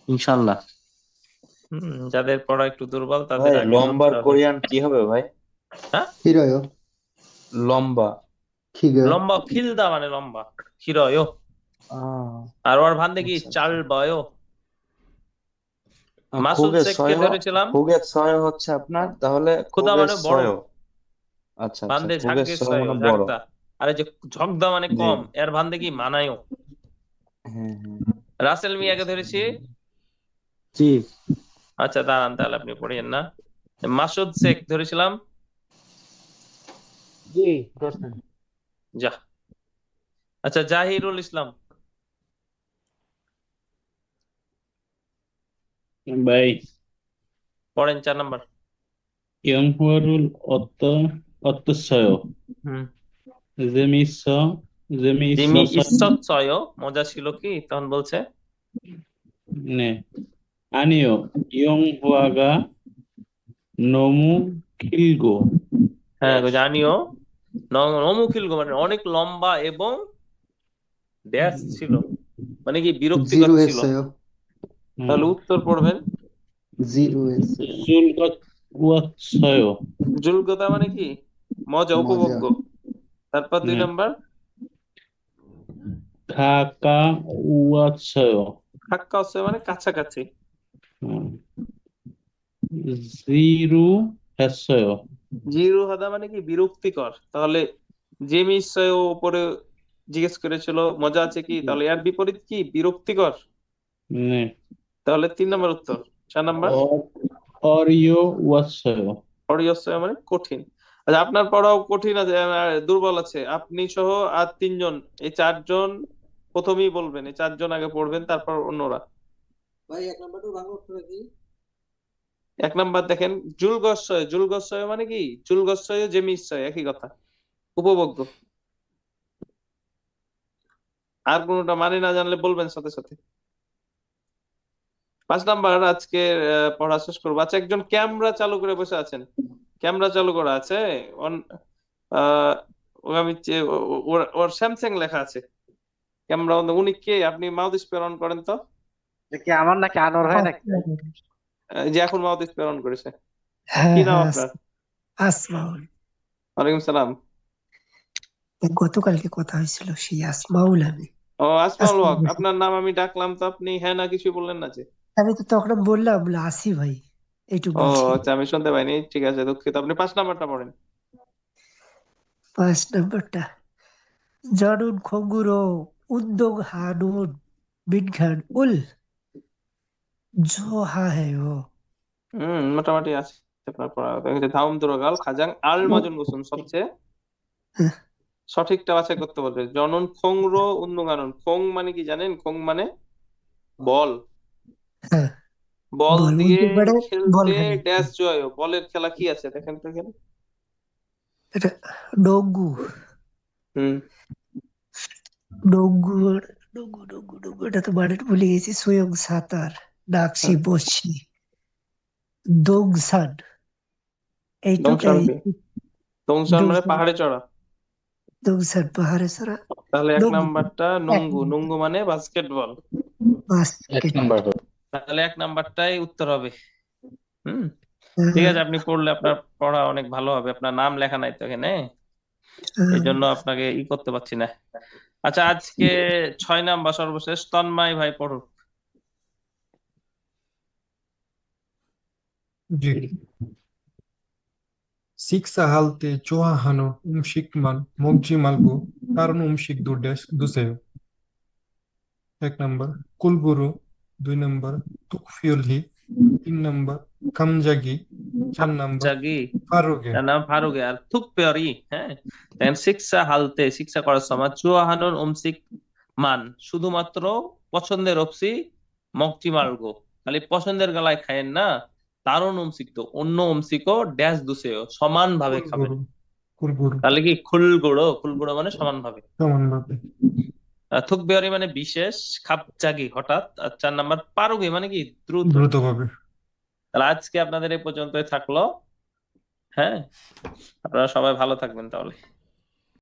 ইনশাআল্লাহ। যাদের পড়া একটু দুর্বল তাদের ভাই আগে লম্বার ধরতে হবে। কোরিয়ান কি হবে ভাই? হ্যাঁ, হিরয় লম্বা। খিগ লম্বা খিলদা মানে লম্বা। হিরয়। আহ, আর ওর ভান দেখি আচ্ছা চাল আচ্ছা। বয়। মাসুদ খুগের শেখকে ছয় ধরেছিলাম। খুগের ছয় হচ্ছে আপনার, তাহলে খুদা খুগের মানে বড়। ছয়। আচ্ছা আচ্ছা, ভান্দে খুগের ঝাগ্গে ছয় ছয় মানে বড়। ঝাগদা। আর এই যে ঝগদা মানে জি, কম, এর ভান দেখি মানায়ও। হ্যাঁ হ্যাঁ। রাসেল মিয়াকে আচ্ছা, ধরেছি। জি আচ্ছা দাঁড়ান, তাহলে আপনি পড়িয়েন না। মাসুদ শেখ ধরেছিলাম। জি ধরছেন। যা। আচ্ছা, জাহিরুল ইসলাম। ভাই পড়েন 4 নাম্বার। ইয়ংহুয়ারুল অত্যসয় হুম। জেমিস জেমিস জিমি ঈশ্বর ছয় মজা ছিল কি তখন বলছে। নে আনিও ইয়ংহুয়াগা নমু খিলগো। হ্যাঁ, জানিও। নমুখিল মানে অনেক লম্বা এবং ড্যাশ ছিল, মানে কি বিরক্তিকর জিরো ছিল। এসয় তাহলে উত্তর পড়বেন। জিরো এসয় জুলগত ওয়াৎসয় যোগ্যতা মানে কি মজা, মজা উপভোগ্য। তারপর 2 নাম্বার খাকা ওয়াৎসয় হাক্কা হচ্ছে মানে কাছাকাছি। জিরু 했어요. জিরু হাদা মানে কি বিরক্তিকর। তাহলে 재미있어요 উপরে জিজ্ঞেস করেছিল মজা আছে কি, তাহলে এর বিপরীত কি বিরক্তিকর। 네. তাহলে 3 নম্বর উত্তর। 4 নম্বর 어려웠어요. অরিয়সয় মানে কঠিন। আচ্ছা আপনার পড়াও কঠিন আছে, দুর্বল আছে, আপনি সহ আর 3জন, এই 4জন প্রথমেই বলবেন, এই 4জন আগে পড়বেন, তারপর অন্যরা। ভাই 1 নম্বরটা বাংলা অক্ষর কি? 1 নম্বর দেখেন জুলগস্বয়, জুলগস্বয় মানে কি জুলগস্বয় জেমিসয় একই কথা, উপভোগ্য। আর কোনোটা মানে না জানলে বলবেন সাথে সাথে। 5 নম্বর আজকে পড়া শেষ করবো। আচ্ছা একজন ক্যামেরা চালু করে বসে আছেন, ক্যামেরা চালু করা আছে, আহ, আমি ওর স্যামসাং লেখা আছে ক্যামেরা, উনি কে? আপনি মাউথ স্পিয়ার অন করেন তো। কি আমার নাকি আনোয়ার হয় নাকি? যে এখন মাউথ স্পিয়ার অন করেছে, হ্যাঁ কি নাম হ্যাঁ আপনার? আসমাউল। ওয়ালাইকুম সালাম। গতকালকে কথা হয়েছিল সেই আসমাউল আমি। ও আসমাউল হক, আসমাউল। আপনার নাম আমি ডাকলাম তো আপনি হ্যাঁ না কিছু বললেন না যে। আমি তো তখন বললাম বলে আসি ভাই এইটুকু ও বলছি। আচ্ছা আমি শুনতে পাইনি, ঠিক আছে দুঃখিত। আপনি 5 নম্বরটা পড়েন। 5 নম্বরটা জানুন খঙ্গুরো উদ্যোগ হানুন বিনখান উল জোহা হে ও। মোটামুটি আছে আপনার পড়া। দেখেছি ধাউম দুরগাল খাজাং আল মাজুন গুসুন, সবচেয়ে সঠিকটা বাছাই করতে বলবে। জনন খোংরো উন্নগানন, খোং মানে কি জানেন? খোং মানে বল, হ্যাঁ বল বল দিয়ে উল্টো পারে বল খেলতে খালি ড্যাশ জয়। বলের খেলা কি আছে দেখেন তো এখানে। এটা ডঙ্গু হুম ডঙ্গু ডঙ্গু ডঙ্গু ডঙ্গু এটা তো মানে ভুলে গেছি। সোয়ং সাঁতার নাকশি বসি দোংসান দংশন কি? এইটুকাই। দংশন মানে দোংসান পাহাড়ে চড়া। দোংসান পাহাড়ে ছাড়া তাহলে এক ডঙ্গু নাম্বারটা নুঙ্গু, নুঙ্গু মানে বাস্কেটবল। এক বাস্কেট। নাম্বার তাহলে 1 নম্বরটাই উত্তর হবে। ঠিক আছে, আপনি পড়লে আপনার পড়া অনেক ভালো হবে। আপনার নাম লেখা নাই তো এখানে, এই জন্য আপনাকে করতে পারছি না। আচ্ছা আজকে 6 নম্বর সর্বশেষ, তন্ময় ভাই পড়ুন। জি siksa halte Johanno umshikman mogji malgo karon umshik du dash duseyo 1 নম্বর কুলগুরু 2 নম্বর তুকফিউলহি 3 নম্বর কামজাগি 4 নম্বর জাগি, ফারুগে তার নাম ফারুকে। আর থুক পেয়ারি, হ্যাঁ দেখেন শিক্ষা হালতে, শিক্ষা করার সময় চুয়াহানুন উমসিক মান, শুধুমাত্র পছন্দের অপসি মকচি মার্গো, খালি পছন্দের গলায় খায়েন না, তারুন উমসিক তো অন্য অমসিকও ড্যাশ দুসেও সমান ভাবে খাবেন। কুলগুরু কুলগুরু তাহলে কি খুলগুড়ো, খুলগুড়ো মানে সমান ভাবে। সমানভাবে থুক বেয়ারি মানে বিশেষ, খাপচাগি হঠাৎ। আর 4 নম্বর পারুগে মানে কি দ্রুত। দ্রুতভাবে তাহলে আজকে আপনাদের এই পর্যন্তই থাকলো। হ্যাঁ, আপনারা সবাই ভালো থাকবেন তাহলে।